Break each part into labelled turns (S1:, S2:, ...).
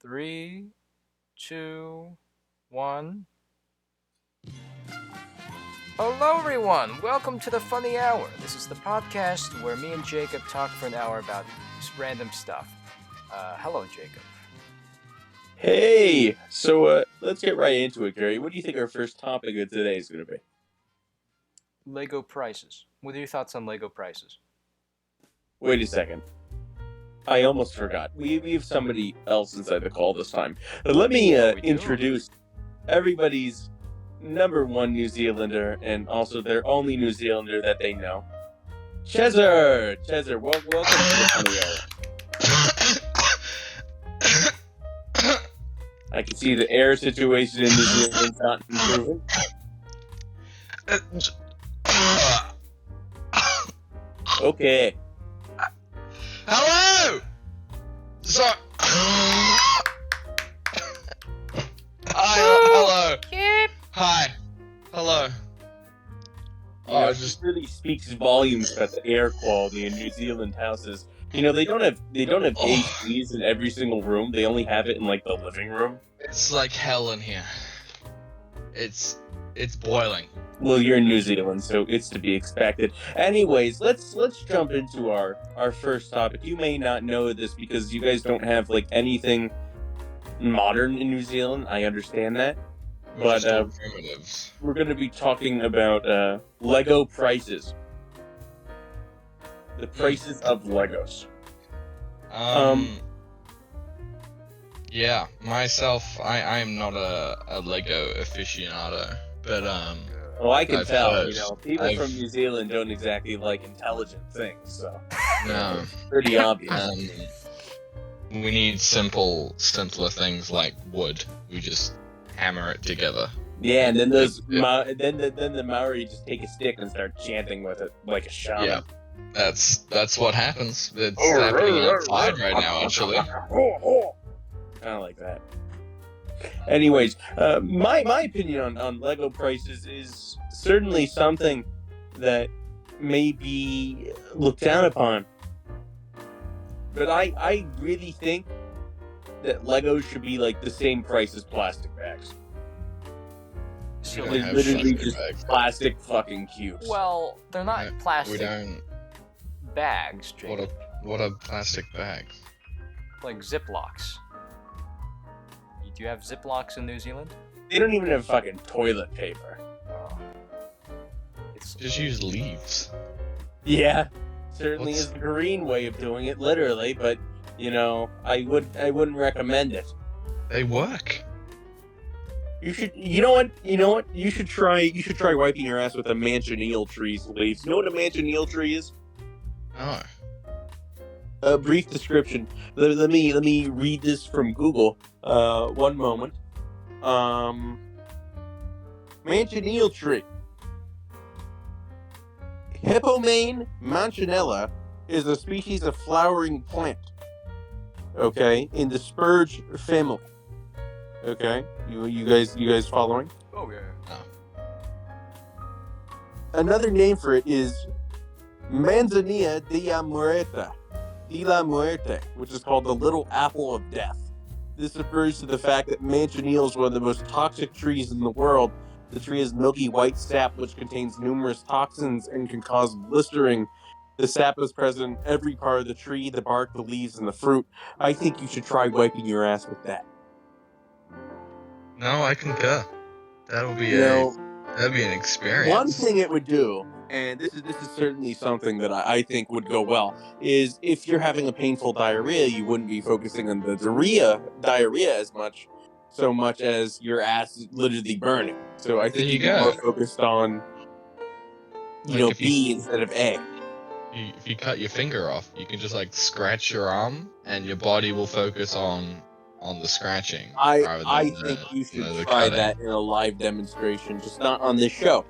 S1: Three, two, one. Hello, everyone. Welcome to the Funny Hour. This is the podcast where me and Jacob talk for an hour about just random stuff. Hello, Jacob.
S2: Hey! So, let's get right into it, Gary. What do you think our first topic of today is going to be?
S1: Lego prices. What are your thoughts on Lego prices?
S2: Wait a second. I almost forgot. We have somebody else inside the call this time. Let me introduce everybody's number one New Zealander and also their only New Zealander that they know. Chezzer! Chezzer, welcome to the Funny Hour. I can see the air situation in New Zealand's not improving. Okay.
S3: Hello! Hi, hello. Hi. Hello.
S2: It just really speaks volumes about the air quality in New Zealand houses. You know, they don't have ACs in every single room. They only have it in like the living room.
S3: It's like hell in here. It's boiling.
S2: Well, you're in New Zealand, so it's to be expected. Anyways, let's jump into our first topic. You may not know this because you guys don't have like anything modern in New Zealand. I understand that. But
S3: primitives.
S2: We're going to be talking about Lego prices. The prices of Legos.
S3: Yeah, myself, I am not a Lego aficionado, but
S2: Well, I can
S3: I've
S2: tell.
S3: heard.
S2: You know, people from New Zealand don't exactly like intelligent things, so
S3: no.
S2: it's pretty obvious.
S3: We need simpler things like wood. We just hammer it together.
S2: Yeah, and then then the Maori just take a stick and start chanting with it like a shaman.
S3: Yeah, that's what happens. It's happening outside right now, actually.
S2: Kind of like that. Anyways, my opinion on Lego prices is certainly something that may be looked down upon. But I really think that Legos should be like the same price as plastic bags.
S1: So
S3: We don't
S2: They're
S3: have
S2: literally
S3: plastic
S2: just
S3: bags.
S2: plastic fucking cubes.
S1: well, they're not
S3: We
S1: plastic
S3: don't.
S1: bags, Jacob.
S3: What are plastic bags?
S1: Like Ziplocs. Do you have Ziplocs in New Zealand?
S2: They don't even have fucking toilet paper.
S1: Oh. It's
S3: Just use leaves.
S2: Yeah, certainly
S3: What's-
S2: is the green way of doing it, literally. But you know, I wouldn't recommend it.
S3: They work.
S2: You should, you know what? You should try wiping your ass with a manchineel tree's leaves. You know what a manchineel tree is?
S3: Oh.
S2: A brief description. Let me read this from Google. One moment. Manchineel tree. Hippomane manchinella is a species of flowering plant. Okay, in the spurge family. Okay, you guys following?
S1: oh yeah.
S2: Another name for it is Manzanilla de la Muerte, which is called the Little Apple of Death. This refers to the fact that manchineel is one of the most toxic trees in the world. The tree has milky white sap, which contains numerous toxins and can cause blistering. The sap is present in every part of the tree, the bark, the leaves, and the fruit. I think you should try wiping your ass with that.
S3: No, I concur. That'd be an experience.
S2: One thing it would do, and this is certainly something that I think would go well, is if you're having a painful diarrhea, you wouldn't be focusing on the diarrhea as much as your ass is literally burning. So I think
S3: There you
S2: you'd be
S3: go.
S2: more focused on,
S3: Like if
S2: B instead of A.
S3: If you cut your finger off, you can just like scratch your arm, and your body will focus on the scratching. rather
S2: I
S3: than
S2: think you should
S3: the
S2: try
S3: cutting.
S2: that in a live demonstration, just not on this show.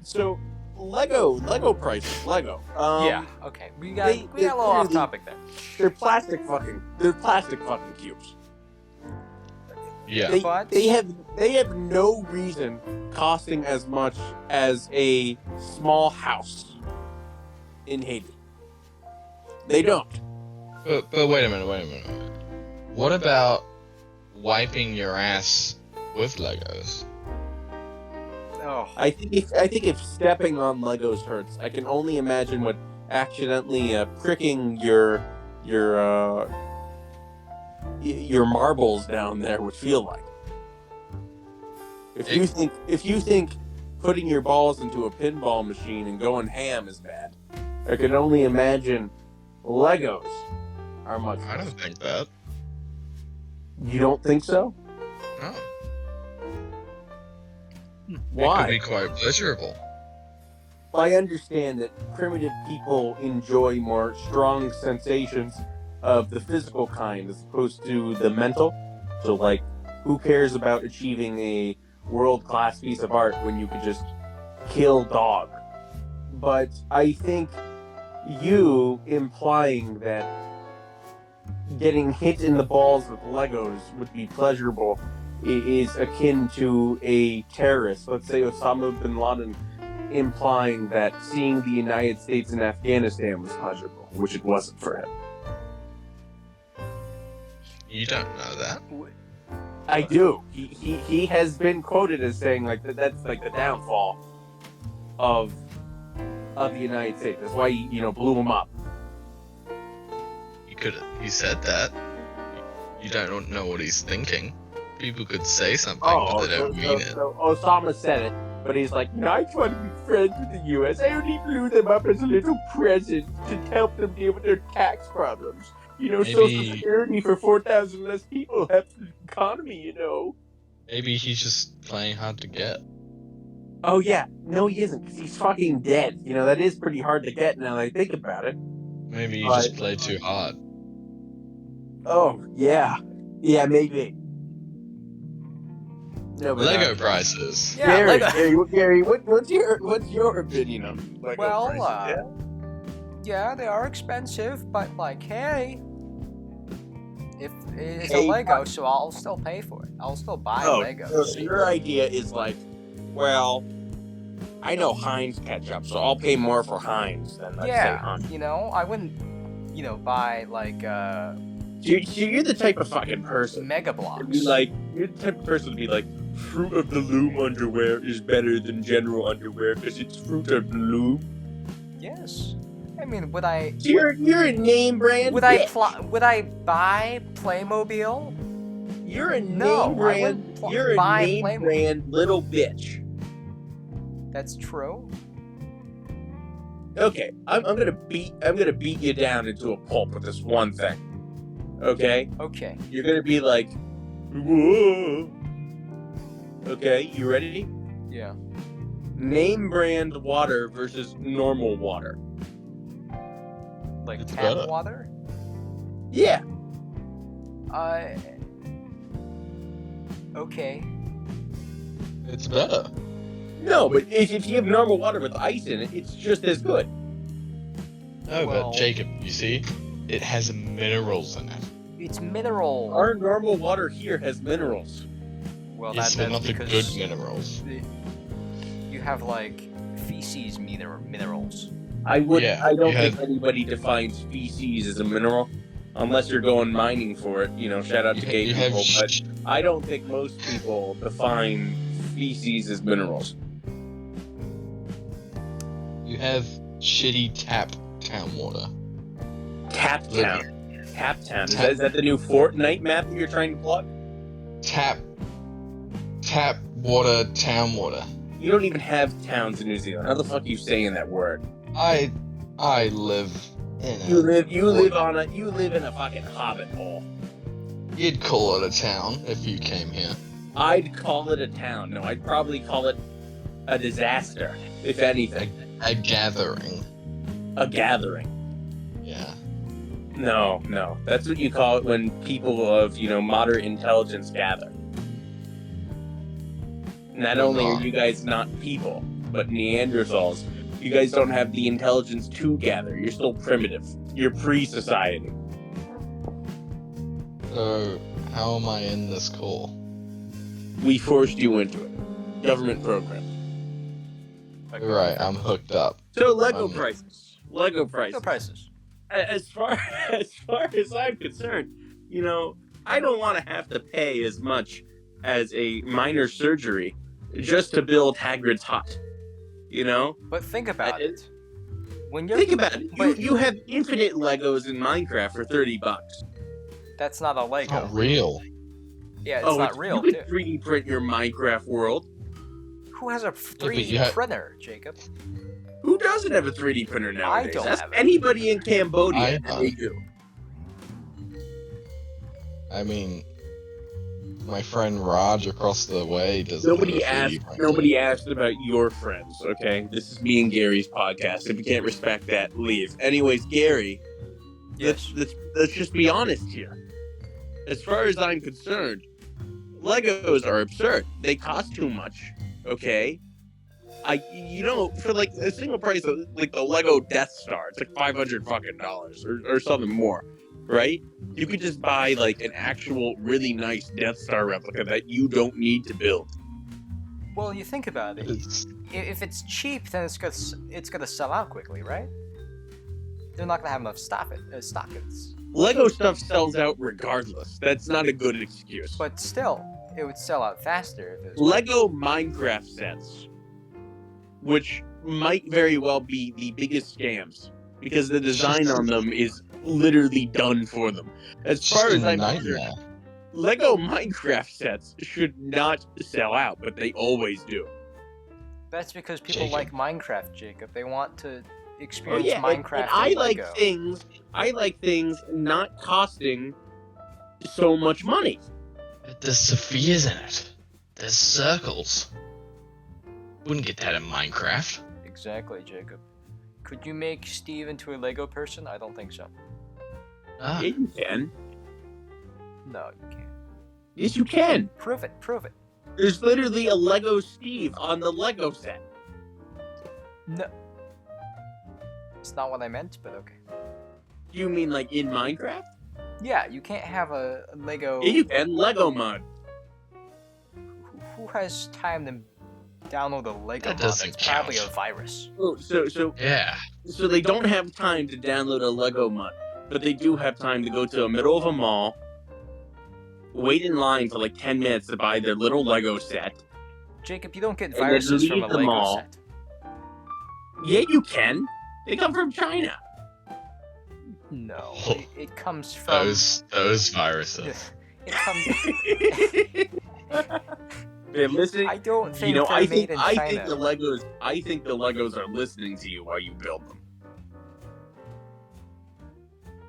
S2: So Lego prices, Lego.
S1: Yeah. Okay. We got a
S2: they
S1: little off
S2: clearly-
S1: topic there.
S2: They're plastic fucking cubes.
S3: Yeah.
S1: But
S2: They have no reason costing as much as a small house in Haiti. They don't.
S3: But wait a minute. What about wiping your ass with Legos.
S1: Oh,
S2: I think if stepping on Legos hurts, I can only imagine what accidentally pricking your marbles down there would feel like. If you think putting your balls into a pinball machine and going ham is bad, I can only imagine Legos are much
S3: I
S2: worse.
S3: don't think that.
S2: You don't think so?
S3: No.
S2: Why?
S3: It could be quite pleasurable.
S2: I understand that primitive people enjoy more strong sensations of the physical kind as opposed to the mental. So, like, who cares about achieving a world-class piece of art when you could just kill dog? But I think you implying that getting hit in the balls with Legos would be pleasurable is akin to a terrorist, let's say Osama bin Laden, implying that seeing the United States in Afghanistan was pleasurable, which it wasn't for him.
S3: You don't know that.
S2: I do. He has been quoted as saying like that's like the downfall of the United States. That's why he blew him up.
S3: He said that. You don't know what he's thinking. People could say something, but they don't mean it.
S2: So Osama said it, but he's like, I just want to be friends with the U.S. I only blew them up as a little present to help them deal with their tax problems. Social Security for 4,000 less people helps the economy,
S3: Maybe he's just playing hard to get.
S2: Oh, yeah. No, he isn't, because he's fucking dead. That is pretty hard to get now that I think about it.
S3: Maybe he just played too hard.
S2: Oh, yeah. Yeah, maybe. No, but
S3: Lego prices.
S1: yeah,
S2: Gary, what's your opinion on Lego prices?
S1: Well, yeah, they are expensive, but like, hey, if it's a Lego, so I'll still pay for it. I'll still buy Legos.
S2: So your idea is like, well, I know Heinz ketchup, so I'll pay more for Heinz than let's say Heinz.
S1: I wouldn't, buy like
S2: So you're the type of fucking person.
S1: Mega Blocks.
S2: You're the type of person to be like, Fruit of the Loom underwear is better than general underwear because it's Fruit of the Loom.
S1: Yes. I mean, would I?
S2: You're a name brand.
S1: Would I buy Playmobil?
S2: You're a name
S1: brand.
S2: You're a name brand little bitch.
S1: That's true.
S2: Okay, I'm gonna beat you down into a pulp with this one thing. Okay.
S1: Okay.
S2: You're gonna be like, whoa. Okay, you ready?
S1: Yeah.
S2: Name brand water versus normal water.
S1: Like
S3: It's
S1: tap
S3: better.
S1: water?
S2: Yeah.
S1: Okay.
S3: It's better.
S2: No, but if you have normal water with ice in it, it's just as good.
S3: No,
S1: Well-
S3: but Jacob, you see, it has minerals in it.
S1: It's mineral.
S2: Our normal water here has minerals.
S1: Well,
S3: Yes, but
S1: that's
S3: not the
S1: because
S3: good minerals.
S1: you have like feces minerals.
S2: I don't
S3: you
S2: think anybody defines feces as a mineral, unless you're going mining for it. Shout out to gay people, but I don't think most people define feces as minerals.
S3: You have shitty tap town water.
S2: Tap Town. Is that the new Fortnite map that you're trying to plug?
S3: Tap water, town water.
S2: You don't even have towns in New Zealand. How the fuck are you saying that word?
S3: I live in
S2: You live in a fucking hobbit hole.
S3: You'd call it a town if you came here.
S2: I'd call it a town. No, I'd probably call it a disaster, if anything.
S3: A gathering.
S2: A gathering.
S3: Yeah.
S2: No. That's what you call it when people of, moderate intelligence gather. Not only are you guys not people, but Neanderthals, you guys don't have the intelligence to gather. You're still primitive. You're pre-society.
S3: So, how am I in this call?
S2: We forced you into it. Government program.
S3: Right, I'm hooked up.
S2: So Lego prices. Lego prices.
S1: No prices.
S2: As far as I'm concerned, I don't want to have to pay as much as a minor surgery just to build Hagrid's hut. You know?
S1: But think about it. When you're
S2: Think about it. You have infinite Legos in Minecraft for $30.
S1: that's not a
S3: It's
S1: Lego.
S3: not real.
S1: Yeah, it's not real.
S2: You
S1: Too.
S2: can 3D print your Minecraft world.
S1: Who has a 3D
S3: you have-
S1: printer, Jacob?
S2: Who doesn't have a 3D printer nowadays?
S1: don't
S2: Ask
S1: have it.
S2: anybody in Cambodia,
S3: I
S2: and
S3: don't.
S2: they do.
S3: I mean, my friend Raj across the way does.
S2: Nobody asked about your friends, okay? This is me and Gary's podcast. If you can't respect that, leave. Anyways, Gary,
S1: Yes.
S2: let's just be honest here. As far as I'm concerned, Legos are absurd. They cost too much, okay? For like a single price of like the Lego Death Star, it's like $500 or something more, right? You could just buy like an actual really nice Death Star replica that you don't need to build.
S1: Well, you think about it. If it's cheap, then it's gonna sell out quickly, right? They're not gonna have enough stock.
S2: Lego stuff sells out regardless. That's not a good excuse.
S1: But still, it would sell out faster if it was
S2: Lego Minecraft sets, which might very well be the biggest scams because the design on them is literally done for them. As far as I'm concerned, Lego Minecraft sets should not sell out, but they always do.
S1: That's because people
S3: Jacob.
S1: like Minecraft, Jacob. They want to experience
S2: and
S1: Minecraft.
S2: I
S1: in
S2: like
S1: Lego.
S2: I like things not costing so much money.
S3: There's Sophias in it. There's circles. Wouldn't get that in Minecraft.
S1: Exactly, Jacob. Could you make Steve into a Lego person? I don't think so.
S3: Ah,
S2: Yeah, you can.
S1: No, you can't.
S2: Yes, you can.
S1: Prove it. Prove it.
S2: There's literally a Lego Steve on the Lego set.
S1: No. It's not what I meant, but okay.
S2: You mean like in Minecraft?
S1: Yeah, you can't have a Lego.
S2: Yeah, you can. Lego mod.
S1: Who has time to download a Lego
S3: That
S1: mod?
S3: doesn't
S1: It's probably
S3: count.
S1: a virus.
S2: Oh, so
S3: yeah.
S2: they don't have time to download a Lego mod, but they do have time to go to the middle of a mall, wait in line for like 10 minutes to buy their little Lego set.
S1: Jacob, you don't get
S2: then
S1: viruses from a
S2: leave the
S1: Lego
S2: mall.
S1: set.
S2: Yeah, you can. They come from China.
S1: No,
S3: Oh.
S1: it comes from.
S3: Those viruses.
S1: It comes.
S2: Man, listen,
S1: I don't think
S2: they're
S1: they're made in
S2: I
S1: China.
S2: think the Legos are listening to you while you build them.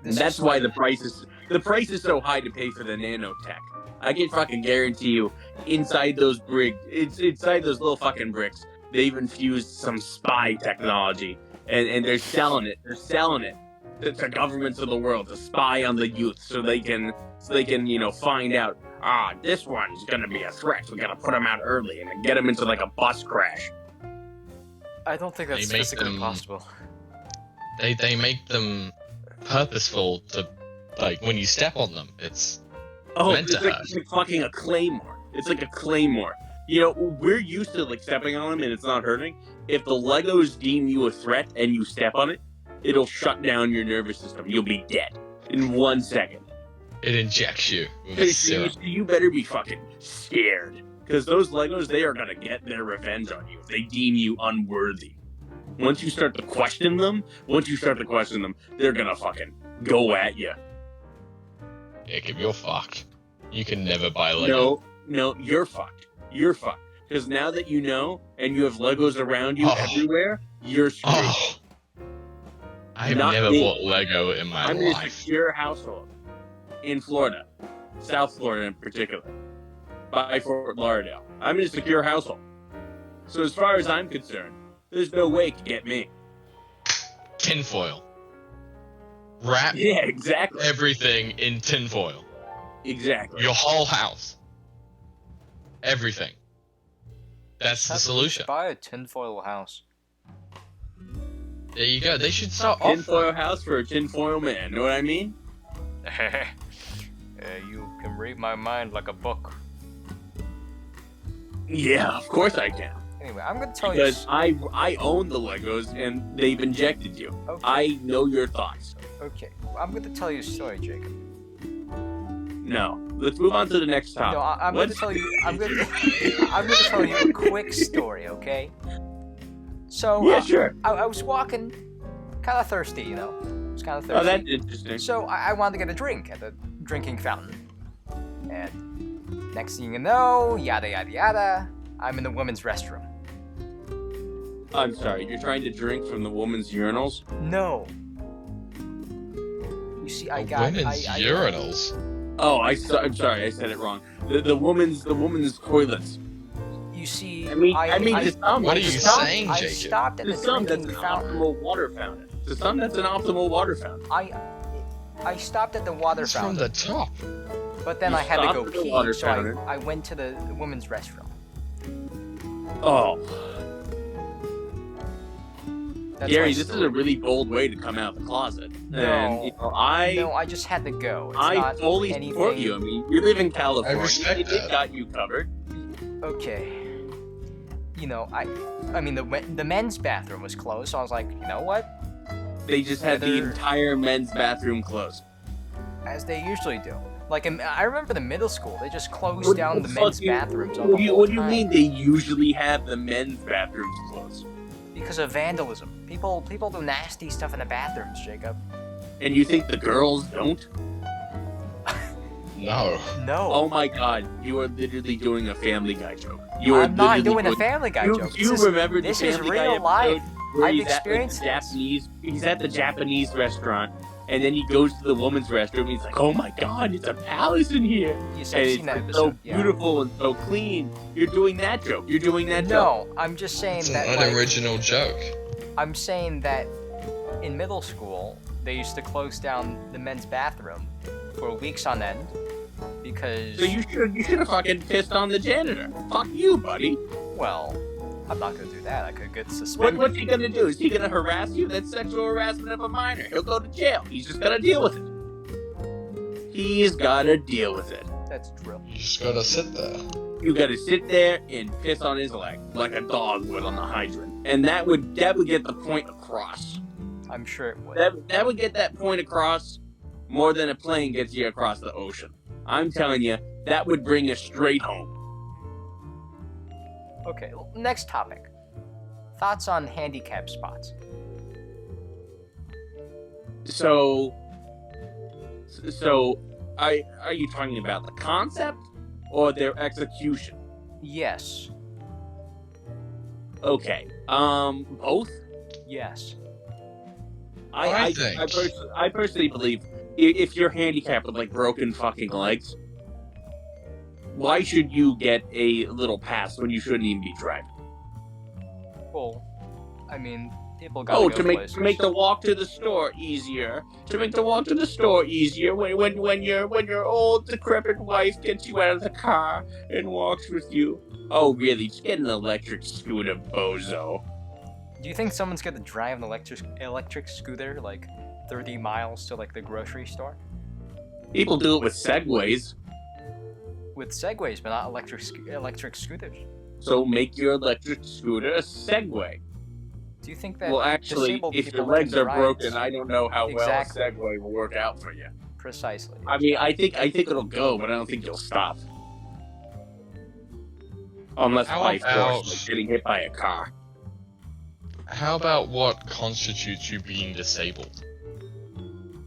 S2: And
S1: This
S2: that's
S1: is
S2: why
S1: like-
S2: the price is so high to pay for the nanotech. I can fucking guarantee you, inside those inside those little fucking bricks, they've infused some spy technology, and they're selling it. They're selling it to governments of the world to spy on the youth, so they can find out. This one's gonna be a threat. We gotta put him out early and then get him into like a bus crash.
S1: I don't think that's
S3: They make
S1: physically
S3: them-
S1: possible.
S3: They make them purposeful to, like, when you step on them, it's
S2: Oh,
S3: meant
S2: it's
S3: to
S2: like,
S3: hurt.
S2: it's like fucking a claymore. It's like a claymore. You know, we're used to like stepping on them and it's not hurting. If the Legos deem you a threat and you step on it, it'll shut down your nervous system. You'll be dead in 1 second.
S3: It injects you with a
S2: Hey,
S3: serum.
S2: you better be fucking scared. Because those Legos, they are going to get their revenge on you if they deem you unworthy. Once you start to question them, they're going to fucking go at you.
S3: Jacob, you're fucked. You can never buy Lego.
S2: No, you're fucked. You're fucked. Because now that you know, and you have Legos around you
S3: Oh.
S2: everywhere, you're screwed.
S3: Oh, I've
S2: Not
S3: never
S2: me.
S3: bought Lego in my
S2: I'm in a
S3: life.
S2: secure household in Florida, South Florida in particular, by Fort Lauderdale. I'm in a secure household. So as far as I'm concerned, there's no way it can get me.
S3: Tinfoil. Wrap
S2: Yeah, exactly.
S3: everything in tinfoil.
S2: Exactly.
S3: Your whole house. Everything. That's the
S1: Have to
S3: solution.
S1: Buy a tinfoil house.
S3: There you go. They should start
S2: Tinfoil house for a tinfoil man. Know what I mean?
S1: You can read my mind like a book.
S2: Yeah, of course I can.
S1: Anyway, I'm gonna tell you.
S2: Because I own the Legos and they've injected you.
S1: Okay.
S2: I know your thoughts.
S1: Okay, I'm gonna tell you a story, Jacob.
S2: No. Let's move on to the next topic.
S1: No, I'm going to tell you. I'm going to tell you a quick story, okay? So
S2: Yeah, sure.
S1: I was walking, kind of thirsty, you know. I was kind of thirsty.
S2: Oh, that's interesting.
S1: So I wanted to get a drink at the drinking fountain, and next thing you know, yada yada yada, I'm in the women's restroom.
S2: I'm sorry. You're trying to drink from the woman's urinals?
S1: No. You see, I got
S3: women's urinals.
S2: Oh, I'm sorry. I said it wrong. The woman's toilets.
S1: You see,
S2: I mean, to some,
S3: What are you saying,
S1: I
S3: Jacob?
S1: stopped at
S2: To
S1: the
S2: some, that's
S1: drinking
S2: an
S1: fountain.
S2: optimal water fountain. To some, that's an optimal water fountain.
S1: I stopped at the water
S3: It's from
S1: fountain,
S3: the top.
S1: but then
S2: You
S1: I had to
S2: stopped
S1: go
S2: at the
S1: pee,
S2: water
S1: so
S2: fountain.
S1: I went to the women's restroom.
S2: Oh,
S1: That's
S2: Gary,
S1: my
S2: this is
S1: story.
S2: a really bold way to come out of the closet.
S1: No.
S2: And, you know,
S1: No, I just had to go. It's
S2: I
S1: not
S2: fully
S1: anything...
S2: support you. I mean, you live in California.
S3: I respect
S2: It
S3: that.
S2: got you covered.
S1: Okay. You know, I mean, the men's bathroom was closed, so I was like, you know what?
S2: They just had the
S1: Either-
S2: entire men's bathroom closed.
S1: As they usually do. Like, I remember the middle school, they just closed down the men's bathrooms all
S2: What
S1: the
S2: do you,
S1: whole
S2: what do you
S1: time
S2: mean they usually have the men's bathrooms closed?
S1: because of vandalism. People do nasty stuff in the bathrooms, Jacob.
S2: And you think the girls don't?
S3: No.
S1: No.
S2: Oh my god, you are literally doing a Family Guy joke. You are
S1: I'm not
S2: literally
S1: doing a Family Guy joke.
S2: You remember
S1: this
S2: the
S1: is
S2: Family
S1: real
S2: Guy
S1: life.
S2: episode where
S1: I've
S2: he's at, like,
S1: experienced
S2: the
S1: this.
S2: Japanese. He's at the Japanese restaurant, and then he goes to the woman's restroom. And he's like, "Oh my god, it's a palace in here,
S1: Yes,
S2: and
S1: I've
S2: it's
S1: seen that
S2: like, so
S1: episode. Yeah.
S2: beautiful and so clean." You're doing that joke. You're doing that joke.
S1: No, I'm just saying
S3: It's
S1: that.
S3: an
S1: Like,
S3: unoriginal joke.
S1: I'm saying that in middle school they used to close down the men's bathroom for weeks on end because.
S2: So you should have fucking pissed on the janitor. Fuck you, buddy.
S1: Well, I'm not gonna do that. I could get suspended.
S2: What's he gonna do? Is he gonna harass you? That's sexual harassment of a minor. He'll go to jail. He's just gotta deal with it. He's gotta deal with it.
S1: That's true.
S3: You just gotta sit there.
S2: You gotta sit there and piss on his leg like a dog would on the hydrant, and that would get the point across.
S1: I'm sure it would.
S2: That would get that point across more than a plane gets you across the ocean. I'm telling you, that would bring you straight home.
S1: Okay, next topic. Thoughts on handicap spots?
S2: So, are you talking about the concept or their execution?
S1: Yes.
S2: Okay. Both.
S1: Yes.
S3: I think-
S2: I personally believe if you're handicapped with like broken fucking legs, why should you get a little pass when you shouldn't even be driving?
S1: Well, I mean, people gotta
S2: Oh,
S1: go
S2: to
S1: places.
S2: make the walk to the store easier. To make the walk to the store easier when your old decrepit wife gets you out of the car and walks with you. Oh, really? Just get an electric scooter, bozo.
S1: Do you think someone's gonna drive an electric scooter like 30 miles to like the grocery store?
S2: People do it with Segways,
S1: With Segways, but not electric scooters.
S2: so make your electric scooter a Segway.
S1: Do you think that
S2: Well, actually,
S1: disabled
S2: if
S1: people
S2: your legs
S1: can
S2: are
S1: drive
S2: broken, I don't know how
S1: Exactly.
S2: well a Segway will work out for you.
S1: Precisely.
S2: I mean, I think it'll go, but I don't think you'll stop. Unless
S3: How
S2: by
S3: about-
S2: force, like getting hit by a car.
S3: How about what constitutes you being disabled?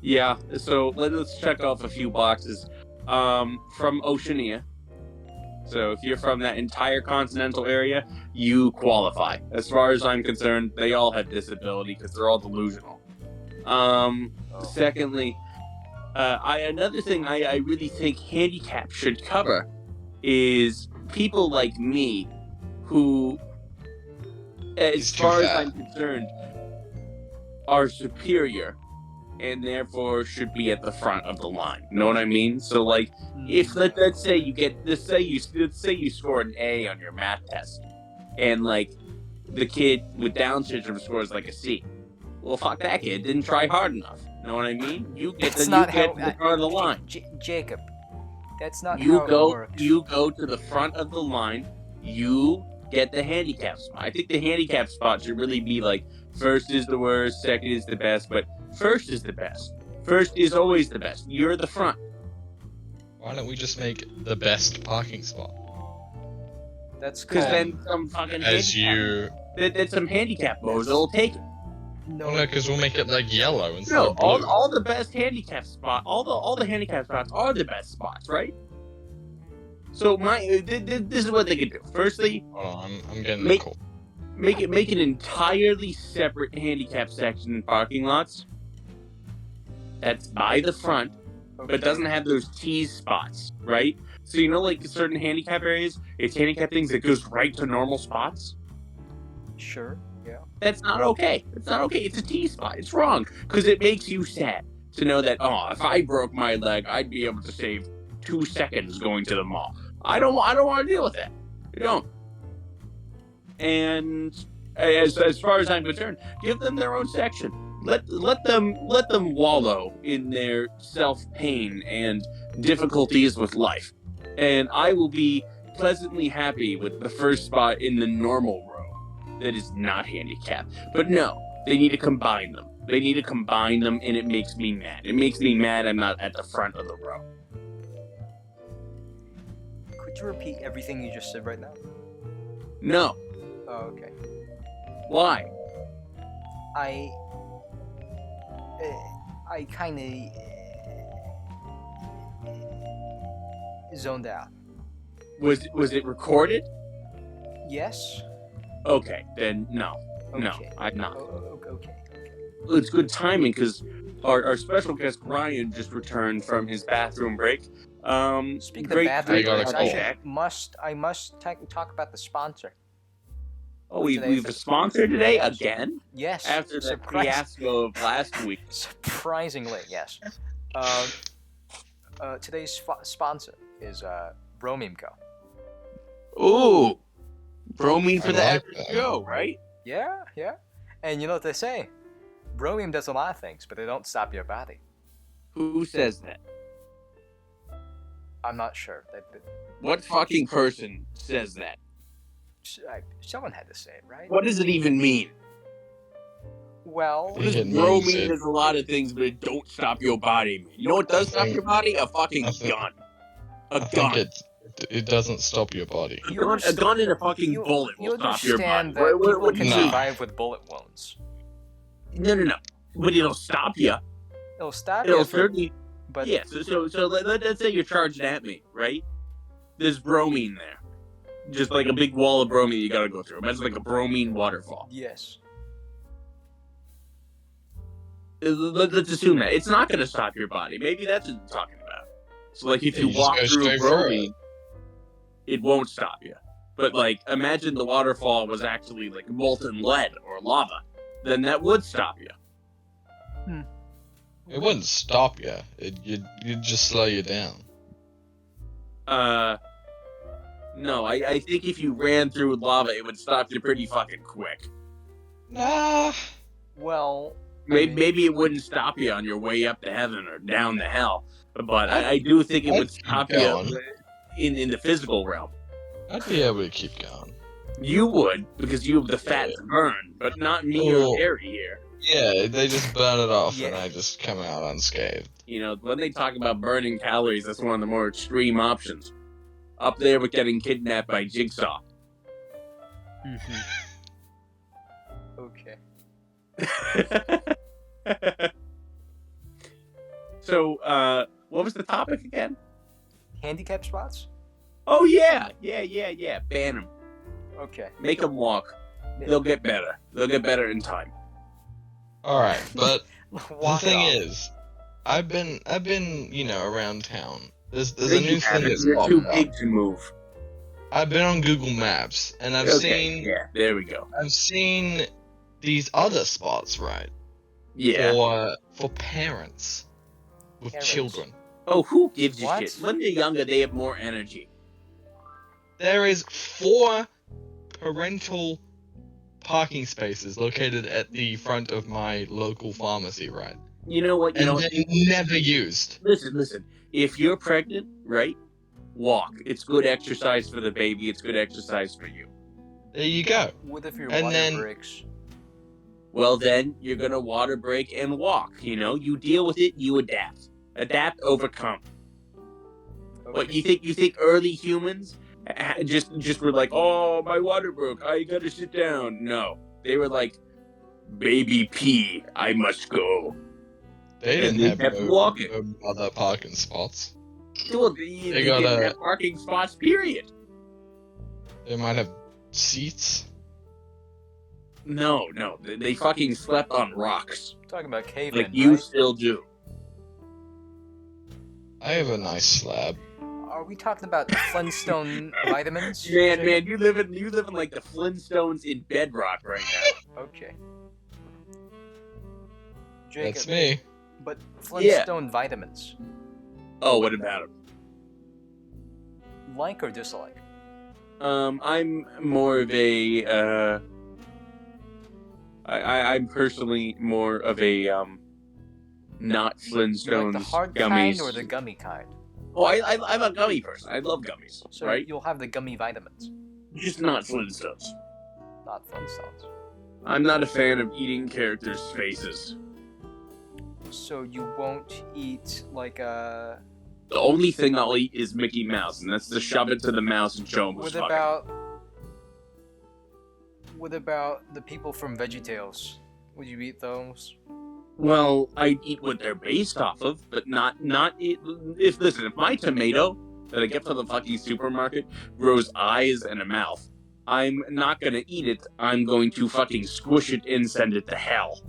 S2: Yeah, so let's check off a few boxes. From Oceania. So if you're from that entire continental area, you qualify. As far as I'm concerned, they all have disability because they're all delusional. Secondly, another thing I really think handicap should cover is people like me who, as
S3: He's too
S2: far as
S3: fat.
S2: I'm concerned, are superior and therefore should be at the front of the line. You know what I mean? So like, if let's say you score an A on your math test, and like the kid with Down syndrome scores like a C, well, fuck that kid, didn't try hard enough. You know what I mean? You get
S1: That's
S2: to
S1: not
S2: you get
S1: how-
S2: to the front of the line.
S1: Jacob, that's not
S2: You
S1: how
S2: go
S1: it works.
S2: you go to the front of the line. You get the handicap spot. I think the handicap spot should really be like first is the worst, second is the best, but first is the best. First is always the best. You're the front.
S3: Why don't we just make the best parking spot?
S1: That's
S2: Because
S1: called...
S2: then some fucking
S3: As
S2: handicap,
S3: you...
S2: then some handicap mowers will take it.
S3: No, because we'll make it like yellow instead
S2: No,
S3: of blue.
S2: all the best handicap spot, all the handicap spots are the best spots, right? So this is what they could do. Firstly,
S3: Hold on, I'm getting
S2: Make-
S3: the call.
S2: make an entirely separate handicap section in parking lots. That's by the front, but it doesn't have those tease spots, right? So you know, like certain handicap areas, it's handicap things that goes right to normal spots.
S1: Sure, yeah.
S2: That's not okay. It's not okay. It's a tease spot. It's wrong because it makes you sad to know that if I broke my leg, I'd be able to save 2 seconds going to the mall. I don't want to deal with that. You don't. And as far as I'm concerned, give them their own section. Let them wallow in their self-pain and difficulties with life. And I will be pleasantly happy with the first spot in the normal row that is not handicapped. But no, they need to combine them. They need to combine them, and it makes me mad. It makes me mad I'm not at the front of the row.
S1: Could you repeat everything you just said right now?
S2: No.
S1: Oh, okay.
S2: Why?
S1: I kind of zoned out.
S2: Was it recorded?
S1: Yes?
S2: Okay, then no. No,
S1: Okay.
S2: I'm not.
S1: Okay.
S2: It's good timing because our special guest Ryan just returned from his bathroom break.
S1: Speaking
S2: great
S1: of bathroom
S3: I got a
S1: breaks,
S3: call.
S1: I must talk about the sponsor.
S2: Oh, we've a sponsor today again
S1: Yes.
S2: after the fiasco of last week.
S1: Surprisingly, yes. Today's sponsor is Bromine Co.
S2: Ooh, bromine for
S3: I
S2: the
S3: like
S2: average
S3: that.
S2: Joe, right?
S1: Yeah. And you know what they say? Bromine does a lot of things, but they don't stop your body.
S2: Who says that?
S1: I'm not sure.
S2: What fucking person says that?
S1: Someone had to say it, right?
S2: What does it even mean?
S1: Well,
S2: What does
S3: It means
S2: bromine
S3: it-
S2: does a lot of things, but it don't stop your body mean? You know what does stop your body? A fucking
S3: I think-
S2: gun.
S3: I
S2: A
S3: think
S2: gun.
S3: it doesn't stop your body.
S2: A gun and a fucking bullet
S1: you
S2: will stop your body.
S1: understand that people
S2: What do
S1: can
S2: you
S3: Nah.
S1: survive with bullet wounds.
S2: mean? No. But it'll stop you.
S1: It'll stop
S2: It'll
S1: you,
S2: certainly.
S1: but
S2: Yeah, so let's say you're charged at me, right? There's bromine there. Just like a big wall of bromine you gotta go through. Imagine like a bromine waterfall.
S1: yes.
S2: Let's assume that. It's not gonna stop your body. Maybe that's what I'm talking about. So like if
S3: You
S2: you
S3: just
S2: walk
S3: go
S2: through
S3: straight through
S2: bromine, it won't stop you. But like imagine the waterfall was actually like molten lead or lava. Then that would stop you.
S3: It wouldn't stop you. You'd just slow you down.
S2: No, I think if you ran through lava, it would stop you pretty fucking quick.
S3: Nah.
S1: Well,
S2: Maybe it wouldn't stop you on your way up to heaven or down to hell, but I do think it
S3: I'd
S2: would
S3: keep
S2: stop
S3: going.
S2: you in the physical realm.
S3: I'd be able to keep going.
S2: You would, because you have the fat to burn, but not me
S3: Oh.
S2: or Gary here.
S3: Yeah, they just burn it off and
S1: Yeah.
S3: I just come out unscathed.
S2: You know, when they talk about burning calories, that's one of the more extreme options. Up there with getting kidnapped by Jigsaw.
S1: okay.
S2: So, what was the topic again?
S1: Handicap spots?
S2: Oh, yeah. Ban them.
S1: Okay.
S2: Make them walk. They'll get better. They'll get better in time.
S3: Alright, but the
S1: Walk
S3: thing
S1: off.
S3: is, I've been, around town. There's a
S2: You
S3: new thing
S2: haven't.
S3: that's
S2: You're
S3: popped
S2: too
S3: up.
S2: big to move.
S3: I've been on Google Maps and I've
S2: Yeah, there we go.
S3: seen these other spots, right?
S2: Yeah.
S3: For parents with
S1: Parents.
S3: children.
S2: Oh, who gives a
S1: What?
S2: shit? When they're younger, they have more energy.
S3: There is 4 parental parking spaces located at the front of my local pharmacy, right?
S2: You know what?
S3: And they're never used.
S2: Listen. If you're pregnant, right? Walk. It's good exercise for the baby. It's good exercise for you.
S3: There you go.
S1: What if your
S3: And
S1: water
S3: then-
S1: breaks?
S2: Well, then you're gonna water break and walk. You know, you deal with it. You adapt. Adapt, overcome. What you think early humans just were like, oh, my water broke, I gotta sit down? No, they were like, baby pee, I must go.
S3: They
S2: And
S3: didn't
S2: they
S3: have
S2: kept walking.
S3: no other parking spots.
S2: Well, they didn't have parking spots, period.
S3: They might have seats.
S2: No, they fucking slept on rocks.
S1: Talking about cavemen,
S2: Like you
S1: right?
S2: still do.
S3: I have a nice slab.
S1: Are we talking about the Flintstone vitamins?
S2: Man, you live in like the Flintstones in bedrock right now.
S1: Okay. Jacob,
S3: That's me.
S1: But Flintstone vitamins.
S2: Oh, what about them?
S1: Like or dislike?
S2: I'm more of a I'm personally more of a not Flintstones
S1: You like the hard
S2: gummies.
S1: kind or the gummy kind?
S2: Oh, I'm a gummy person. I love gummies.
S1: So
S2: right?
S1: you'll have the gummy vitamins,
S2: Just not Flintstones.
S1: not Flintstones.
S2: I'm not a fan of eating characters' faces.
S1: So you won't eat like a.
S2: The only thing I'll eat is Mickey Mouse, and that's to shove it to the mouse and show him who's
S1: What
S2: fucking.
S1: about the people from VeggieTales? Would you eat those?
S2: Well, I'd eat what they're based off of, but not if my tomato that I get from the fucking supermarket grows eyes and a mouth, I'm not gonna eat it. I'm going to fucking squish it and send it to hell.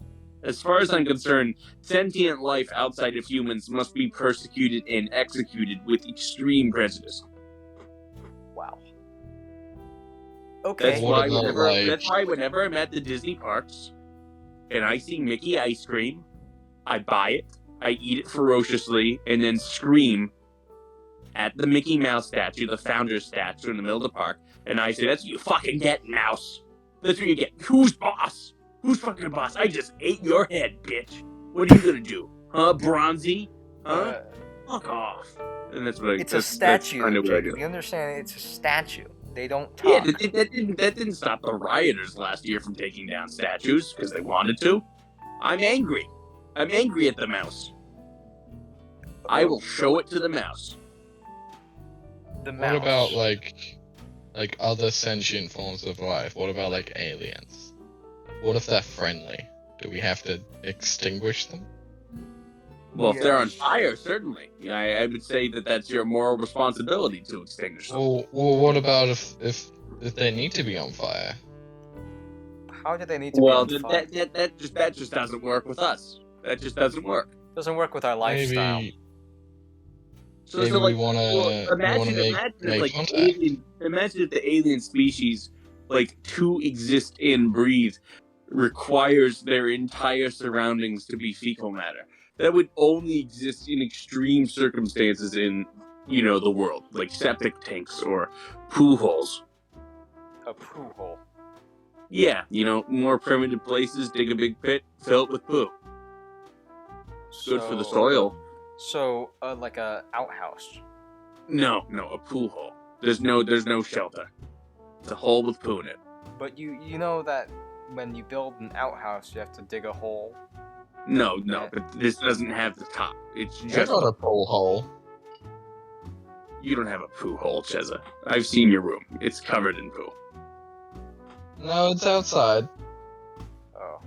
S2: As far as I'm concerned, sentient life outside of humans must be persecuted and executed with extreme prejudice.
S1: Wow. Okay.
S2: That's why whenever I'm at the Disney parks and I see Mickey ice cream, I buy it, I eat it ferociously, and then scream at the Mickey Mouse statue, the founder's statue in the middle of the park, and I say, that's what you fucking get, mouse. That's what you get. Who's boss? Who's fucking boss? I just ate your head, bitch. What are you gonna do? Huh, Bronzy? Huh? Fuck off. And that's what
S1: It's a statue,
S2: That's kind of what I do.
S1: You understand? It's a statue. They don't talk.
S2: Yeah, that didn't stop the rioters last year from taking down statues because they wanted to. I'm angry. I'm angry at the mouse. I will show it to the mouse.
S1: The mouse.
S3: What about like other sentient forms of life? What about like aliens? What if they're friendly? Do we have to extinguish them?
S2: Well, if they're on fire, certainly. Yeah, I would say that that's your moral responsibility to extinguish them.
S3: Well, what about if they need to be on fire?
S1: How do they need to be on fire?
S2: That just doesn't work with us. That just doesn't work.
S1: Doesn't work with our lifestyle.
S3: Maybe we want to make contact.
S2: Imagine if the alien species, like, to exist and breathe, requires their entire surroundings to be fecal matter. That would only exist in extreme circumstances in, the world, like septic tanks or poo holes.
S1: A poo hole.
S2: Yeah, more primitive places, dig a big pit, fill it with poo. Good for the soil.
S1: So, like a outhouse.
S2: No, a poo hole. There's no shelter. It's a hole with poo in it.
S1: But you know that when you build an outhouse, you have to dig a hole.
S2: No, but this doesn't have the top. It's just
S3: not a poo hole.
S2: You don't have a poo hole, Chezzer. I've seen your room. It's covered in poo.
S3: No, it's outside.
S1: Oh.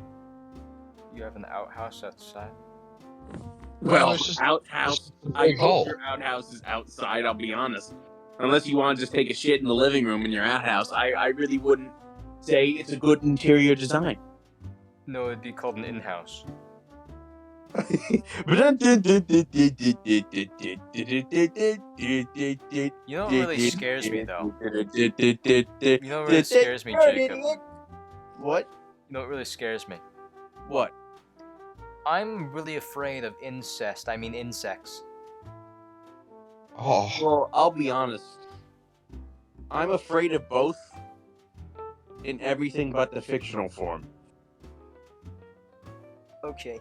S1: You have an outhouse outside?
S2: Well,
S3: it's just
S2: outhouse.
S3: a big hole.
S2: Your outhouse is outside, I'll be honest. Unless you want to just take a shit in the living room in your outhouse, I really wouldn't say it's a good interior design.
S1: No, it'd be called an in-house.
S2: You know
S1: what really scares me, though? You know what really scares me, Jacob?
S2: What?
S1: You know what really scares me?
S2: What?
S1: I'm really afraid of incest. I mean insects.
S3: Oh.
S2: Well, I'll be honest. I'm afraid of both in everything but the fictional form.
S1: Okay.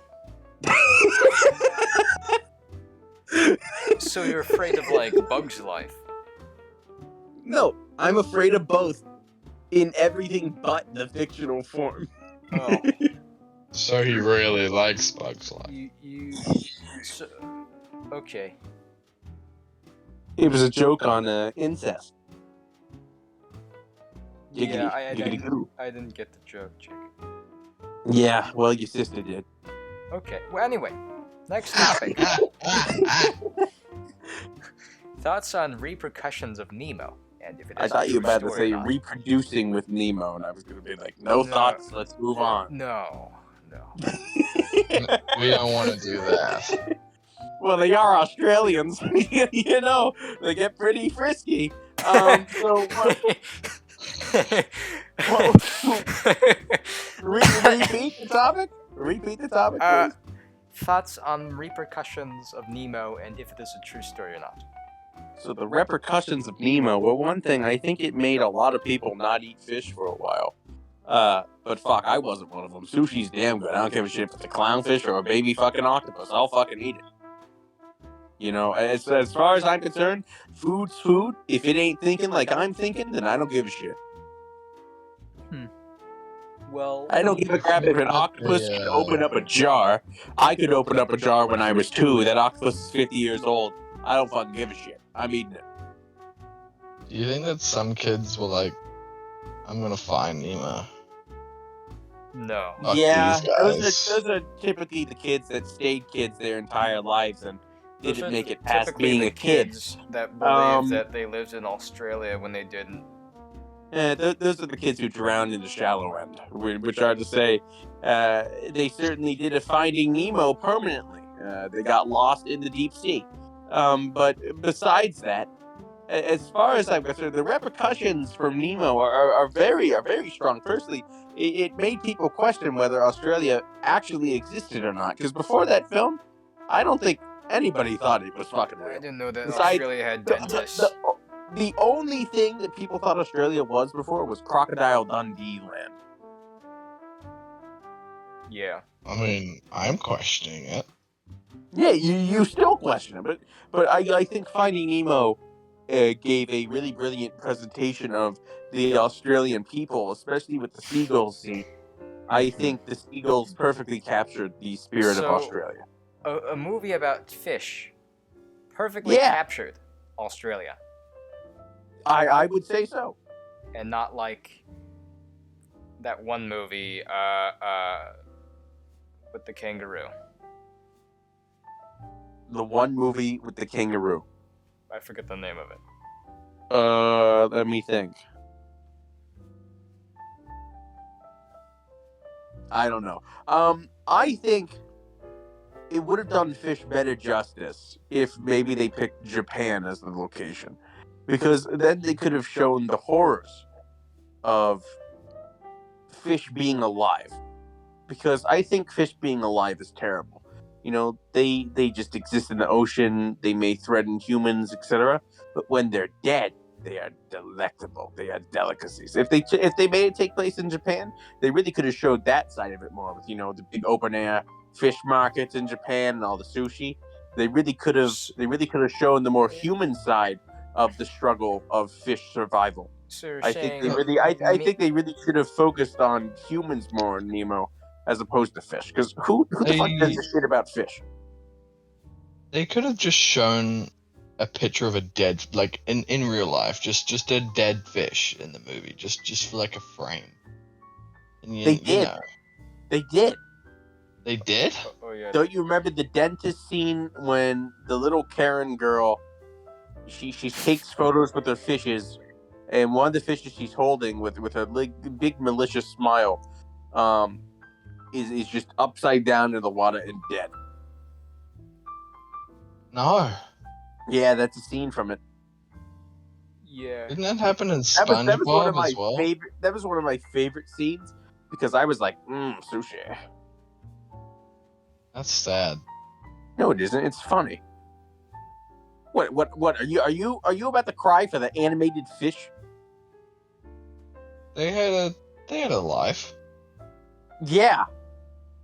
S1: So you're afraid of, like, Bug's Life?
S2: No, I'm afraid of both in everything but the fictional form.
S1: Oh.
S3: So he really likes Bug's Life.
S1: Okay.
S2: It was a joke on incest.
S1: Yeah,
S2: Giggity-goo.
S1: I didn't get the joke, Jacob.
S2: Yeah, well, your sister did.
S1: Okay, well, anyway, next topic. Thoughts on repercussions of Nemo, and if it
S2: I
S1: is a
S2: thought you
S1: true
S2: were about to
S1: story
S2: say
S1: or not.
S2: reproducing with Nemo, and I was going to be like, no thoughts, let's move on.
S1: No.
S3: We don't want to do that.
S2: Well, they are Australians. You know, they get pretty frisky. So what? Repeat the topic? Repeat the topic, please.
S1: Thoughts on repercussions of Nemo, and if it is a true story or not.
S2: So the repercussions of Nemo, well, one thing, I think it made a lot of people not eat fish for a while. But fuck, I wasn't one of them. Sushi's damn good. I don't give a shit if it's a clownfish or a baby fucking octopus. I'll fucking eat it. You know, as far as I'm concerned, food's food. If it ain't thinking like I'm thinking, then I don't give a shit.
S1: Well,
S2: I don't give a crap if an octopus can open up a jar. I could open up a jar when I was 2. That octopus is 50 years old. I don't fucking give a shit. I'm eating it.
S3: Do you think that some kids were like, I'm gonna find Nemo?
S1: No.
S3: Fuck
S2: Yeah,
S3: these
S2: those are typically the kids that stayed kids their entire lives and didn't make it past
S1: typically
S2: being
S1: the
S2: a kid.
S1: kids that believe that they lived in Australia when they didn't.
S2: Those are the kids who drowned in the shallow end, which are to say, they certainly did a Finding Nemo permanently. They got lost in the deep sea. But besides that, as far as I'm concerned, the repercussions from Nemo are very strong. Firstly, it made people question whether Australia actually existed or not. Because before that film, I don't think anybody thought it was fucking
S1: I
S2: real.
S1: didn't know that
S2: Besides,
S1: Australia had dentists.
S2: The only thing that people thought Australia was before was Crocodile Dundee Land.
S1: Yeah.
S3: I mean, I'm questioning it.
S2: Yeah, you still question it, but I think Finding Nemo gave a really brilliant presentation of the Australian people, especially with the seagulls scene. I think the seagulls perfectly captured the spirit of Australia.
S1: A movie about fish perfectly captured Australia.
S2: I would say so.
S1: And not like that one movie with the kangaroo.
S2: The one movie with the kangaroo.
S1: I forget the name of it.
S2: Let me think. I don't know. I think it would have done fish better justice if maybe they picked Japan as the location. Because then they could have shown the horrors of fish being alive. Because I think fish being alive is terrible. You know, they just exist in the ocean, they may threaten humans, etc. But when they're dead, they are delectable. They are delicacies. If they made it take place in Japan, they really could have showed that side of it more with, you know, the big open air fish markets in Japan and all the sushi. They really could have shown the more human side of the struggle of fish survival.
S1: So
S2: I think they really should have focused on humans more in Nemo as opposed to fish. Because who the fuck gives a shit about fish?
S3: They could have just shown a picture of a dead, like in real life, just a dead fish in the movie, just for like a frame. And
S2: They did.
S3: You know.
S2: They did.
S3: They did?
S1: Oh yeah.
S2: Don't you remember the dentist scene when the little Karen girl, she takes photos with her fishes, and one of the fishes she's holding with her big malicious smile, is just upside down in the water and dead.
S3: No.
S2: Yeah, that's a scene from it.
S1: Yeah.
S3: Didn't that happen in SpongeBob
S2: that was one of my
S3: as well?
S2: That was one of my favorite scenes because I was like, sushi.
S3: That's sad.
S2: No, it isn't. It's funny. What are you about to cry for the animated fish?
S3: They had a life.
S2: Yeah.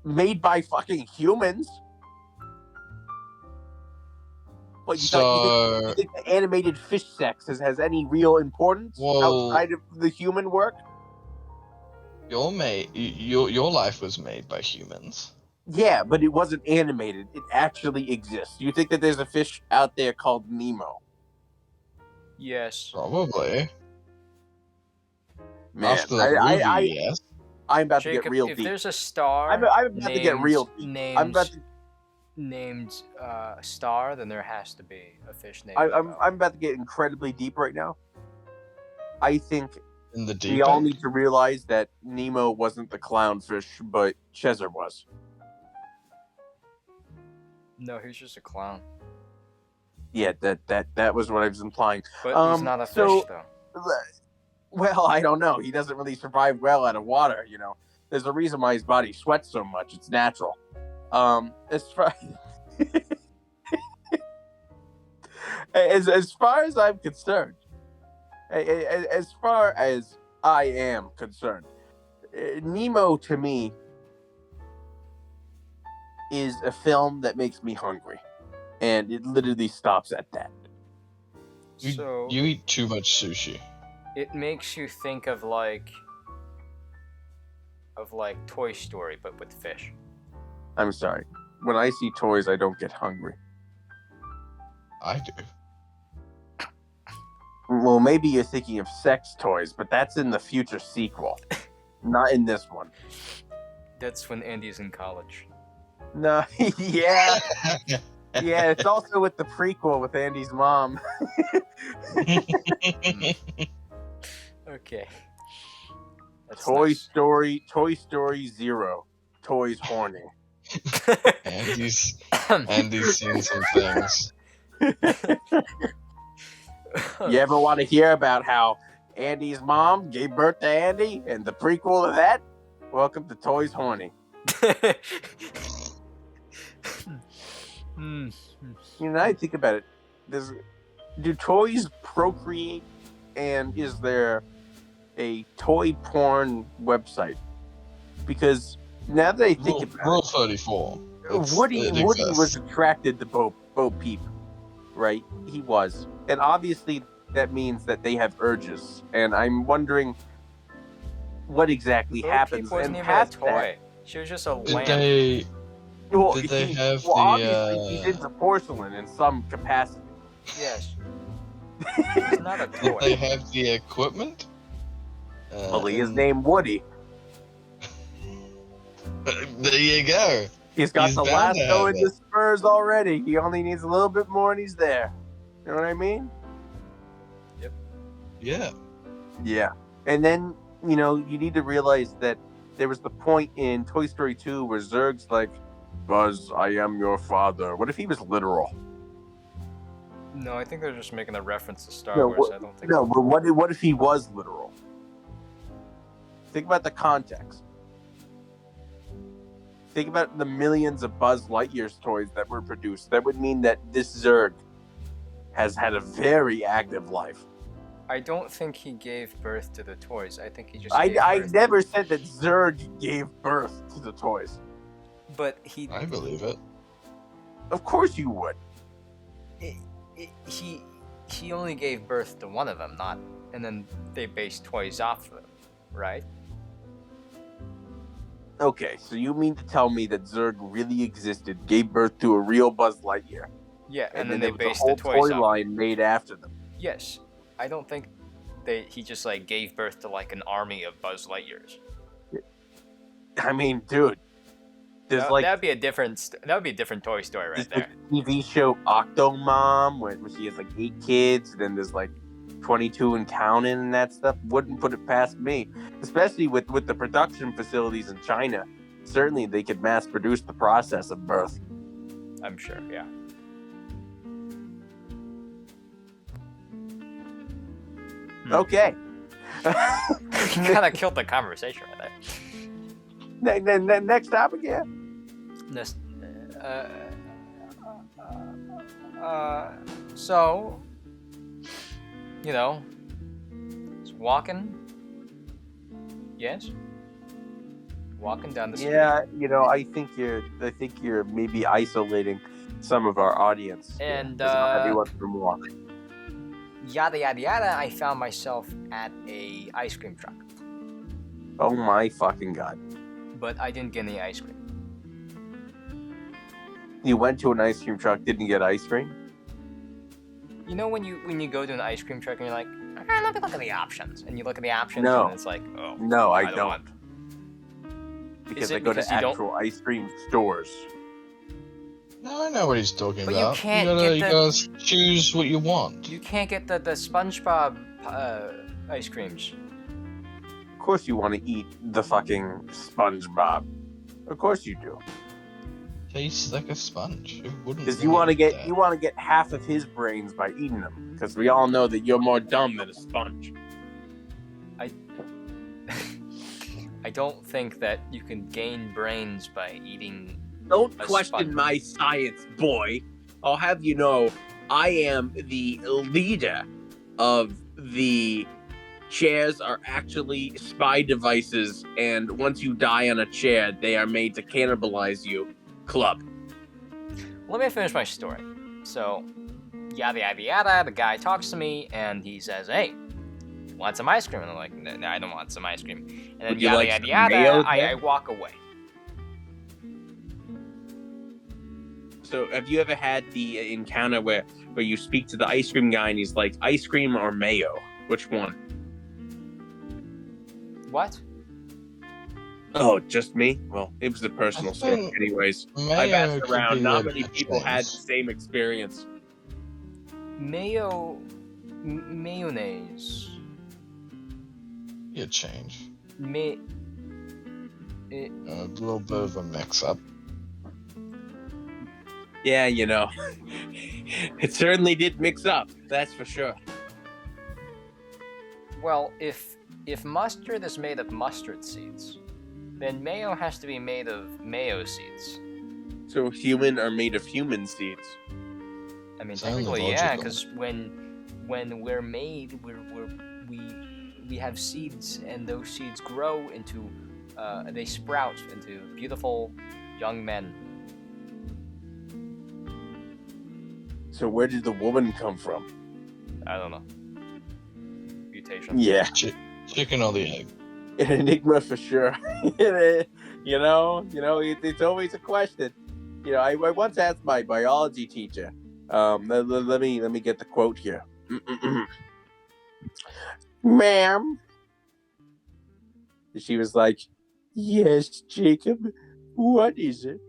S2: Made by fucking humans. What, you think the animated fish sex has any real importance outside of the human work?
S3: Your life was made by humans.
S2: Yeah, but it wasn't animated. It actually exists. You think that there's a fish out there called Nemo?
S1: Yes.
S3: Probably.
S2: Man,
S3: After the movie, yes.
S2: I'm about to
S1: Jacob,
S2: get real
S1: if
S2: deep.
S1: there's a star
S2: I'm about to get real deep.
S1: named Star, then there has to be a fish named
S2: I'm
S1: Nemo.
S2: about to get incredibly deep right now. I think
S3: In the deep
S2: we all
S3: end?
S2: need to realize that Nemo wasn't the clownfish, but Chezzer was.
S1: No, he's just a clown.
S2: Yeah, that was what I was implying.
S1: But he's not a fish, though.
S2: Well, I don't know. He doesn't really survive well out of water, you know. There's a reason why his body sweats so much. It's natural. As far as far as I'm concerned, as far as I am concerned, Nemo to me is a film that makes me hungry, and it literally stops at that.
S1: So
S3: You eat too much sushi.
S1: it makes you think of like Toy Story, but with fish.
S2: I'm sorry. When I see toys, I don't get hungry.
S3: I do.
S2: Well, maybe you're thinking of sex toys, but that's in the future sequel, not in this one.
S1: That's when Andy's in college.
S2: No, yeah, yeah. It's also with the prequel with Andy's mom.
S1: Okay. That's
S2: Toy
S1: nice.
S2: Story 0. Toys horny.
S3: Andy's seen some things.
S2: You ever want to hear about how Andy's mom gave birth to Andy and the prequel of that? Welcome to Toys Horny. You know, I think about it. Do toys procreate, and is there a toy porn website? Because now that I think about
S3: Rule 34.
S2: it, Woody was attracted to Bo Peep, right? He was. And obviously that means that they have urges. And I'm wondering what exactly happens.
S1: Bo Peep wasn't
S2: and
S1: even a
S2: past
S1: toy.
S2: that,
S1: She was just a
S3: Did
S1: lamp.
S3: they have the
S2: obviously he's into porcelain in some capacity.
S1: Yes. It's not a
S3: did
S1: toy.
S3: they have the equipment?
S2: Well, he is named Woody.
S3: There you go.
S2: He's got
S3: He's
S2: the
S3: bound to
S2: lasso
S3: have
S2: and the spurs already. He only needs a little bit more and he's there. You know what I mean?
S3: Yeah.
S2: Yeah. And then, you know, you need to realize that there was the point in Toy Story 2 where Zurg's like, Buzz, I am your father. What if he was literal?
S1: No, I think they're just making a reference to Star
S2: No,
S1: Wars. I don't think.
S2: No, but what if he was literal? Think about the context. Think about the millions of Buzz Lightyear's toys that were produced. That would mean that this Zurg has had a very active life.
S1: I don't think he gave birth to the toys. I think he just.
S2: I never said that Zurg gave birth to the toys.
S1: But he.
S3: I believe it.
S2: Of course you would.
S1: He only gave birth to one of them, not, and then they based toys off of them, right?
S2: Okay, so you mean to tell me that Zurg really existed, gave birth to a real Buzz Lightyear,
S1: Yeah, and then
S2: there
S1: they
S2: was
S1: based
S2: a whole
S1: the toys
S2: toy
S1: off.
S2: line made after them?
S1: Yes, I don't think he just like gave birth to like an army of Buzz Lightyears.
S2: I mean, dude, there's
S1: That'd be a different Toy Story right there.
S2: The TV show Octomom, where she has like 8 kids, then there's like 22 and counting and that stuff. Wouldn't put it past me, especially with the production facilities in China. Certainly, they could mass produce the process of birth.
S1: I'm sure, yeah.
S2: Okay.
S1: Kind of killed the conversation right there.
S2: Next topic, yeah.
S1: This, so, you know, it's walking. Yes. Walking down the street.
S2: Yeah, you know, I think you're maybe isolating some of our audience.
S1: And,
S2: not everyone from walk.
S1: Yada yada yada. I found myself at a ice cream truck,
S2: Oh my fucking god!
S1: but I didn't get any ice cream.
S2: You went to an ice cream truck, didn't get ice cream?
S1: You know when you go to an ice cream truck and you're like, let me look at the options, and you look at the options
S2: No.
S1: and it's like, oh
S2: No, I
S1: don't
S2: don't.
S1: want.
S2: Because
S1: Is it
S2: I go to
S1: because you don't-
S2: actual ice cream stores.
S3: No, I know what he's talking
S1: But you
S3: about.
S1: can't
S3: you
S1: get
S3: gotta choose what you want.
S1: You can't get the SpongeBob ice creams.
S2: Of course you want to eat the fucking SpongeBob. Of course you do.
S3: Tastes like a sponge. Who wouldn't?
S2: Because you want to get half of his brains by eating them. Because we all know that you're more dumb than a sponge.
S1: I don't think that you can gain brains by eating.
S2: Don't
S1: A
S2: question
S1: sponge.
S2: my science, boy. I'll have you know, I am the leader of the chairs are actually spy devices, and once you die on a chair, they are made to cannibalize you. Club.
S1: Let me finish my story. So, yada yada yada. The guy talks to me and he says, "Hey, want some ice cream?" And I'm like, "No, I don't want some ice cream." And then
S2: Would you
S1: yada
S2: like
S1: yada
S2: some
S1: yada.
S2: mayo
S1: I
S2: then?
S1: walk away.
S2: So, have you ever had the encounter where you speak to the ice cream guy and he's like, ice cream or mayo? Which one?
S1: What?
S2: Oh, just me? Well, it was a personal
S3: I
S2: story.
S3: think
S2: Anyways,
S3: Mayo
S2: I've asked
S3: could
S2: around.
S3: be
S2: Not
S3: a
S2: many
S3: good
S2: people had the
S3: choice.
S2: same experience.
S1: Mayonnaise.
S3: You change.
S1: May.
S3: A little bit of a mix-up.
S2: Yeah, you know, it certainly did mix up. That's for sure.
S1: Well, if mustard is made of mustard seeds, then mayo has to be made of mayo seeds.
S2: So human are made of human seeds.
S1: I mean,
S3: Sounds
S1: technically, yeah,
S3: logical.
S1: because when we're made, we have seeds, and those seeds grow into, they sprout into beautiful young men.
S2: So where did the woman come from?
S1: I don't know. Mutation.
S2: Yeah,
S3: Chicken or the egg.
S2: an enigma for sure. you know, it's always a question. You know, I once asked my biology teacher. Let me get the quote here. Ma'am. She was like, "Yes, Jacob, what is it?"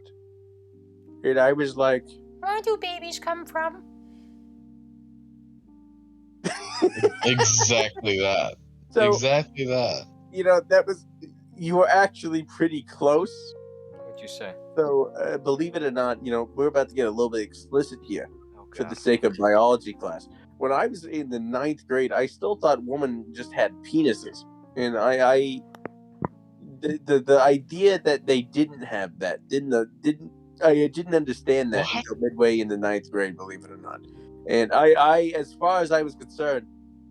S2: And I was like,
S1: Where do babies come from?
S3: Exactly that.
S2: so,
S3: Exactly that.
S2: you know, you were actually pretty close.
S1: What'd you say?
S2: So, believe it or not, you know, we're about to get a little bit explicit here
S1: Oh,
S2: for
S1: God.
S2: the sake of biology class. When I was in the 9th grade, I still thought women just had penises. And the idea that they didn't have that I didn't understand that
S3: What?
S2: until midway in the 9th grade, believe it or not. And I as far as I was concerned,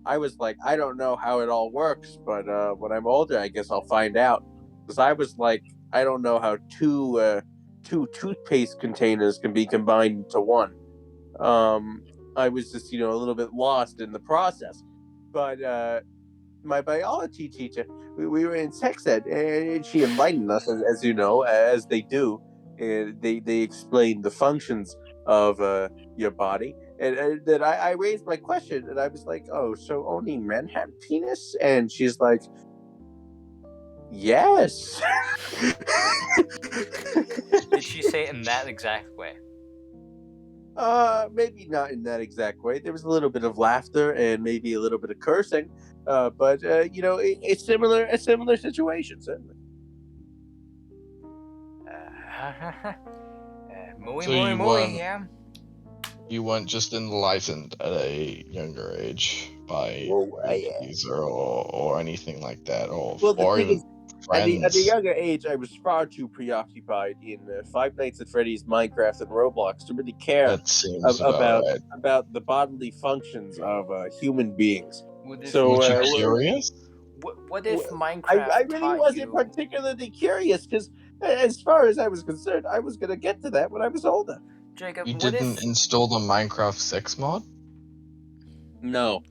S2: I was like, I don't know how it all works, but when I'm older, I guess I'll find out. Because I was like, I don't know how two toothpaste containers can be combined into one. I was just, you know, a little bit lost in the process. But my biology teacher, we were in sex ed, and she enlightened us, as you know, as they do. And they explained the functions of your body. And then I raised my question, and I was like, "Oh, so only men have penis?" And she's like, "Yes."
S1: Did she say it in that exact way?
S2: Maybe not in that exact way. There was a little bit of laughter and maybe a little bit of cursing, but you know, it's a similar situation, certainly.
S1: Muy,
S3: So
S1: muy,
S3: you
S1: muy,
S3: won.
S1: yeah.
S3: You weren't just enlightened at a younger age by
S2: Well,
S3: movies or anything like that, or
S2: Well, the thing
S3: even
S2: is, at a
S3: friends.
S2: younger age, I was far too preoccupied in Five Nights at Freddy's, Minecraft, and Roblox to really care
S3: That seems about
S2: about
S3: right.
S2: about the bodily functions of human beings.
S1: Would if,
S2: So,
S3: Weren't you
S2: well,
S3: curious?
S1: what if
S2: well,
S1: Minecraft
S2: I really
S1: taught
S2: wasn't
S1: you?
S2: particularly curious because, as far as I was concerned, I was going to get to that when I was older.
S1: Jacob,
S3: You
S1: what
S3: didn't
S1: if?
S3: install the Minecraft 6 mod?
S2: No,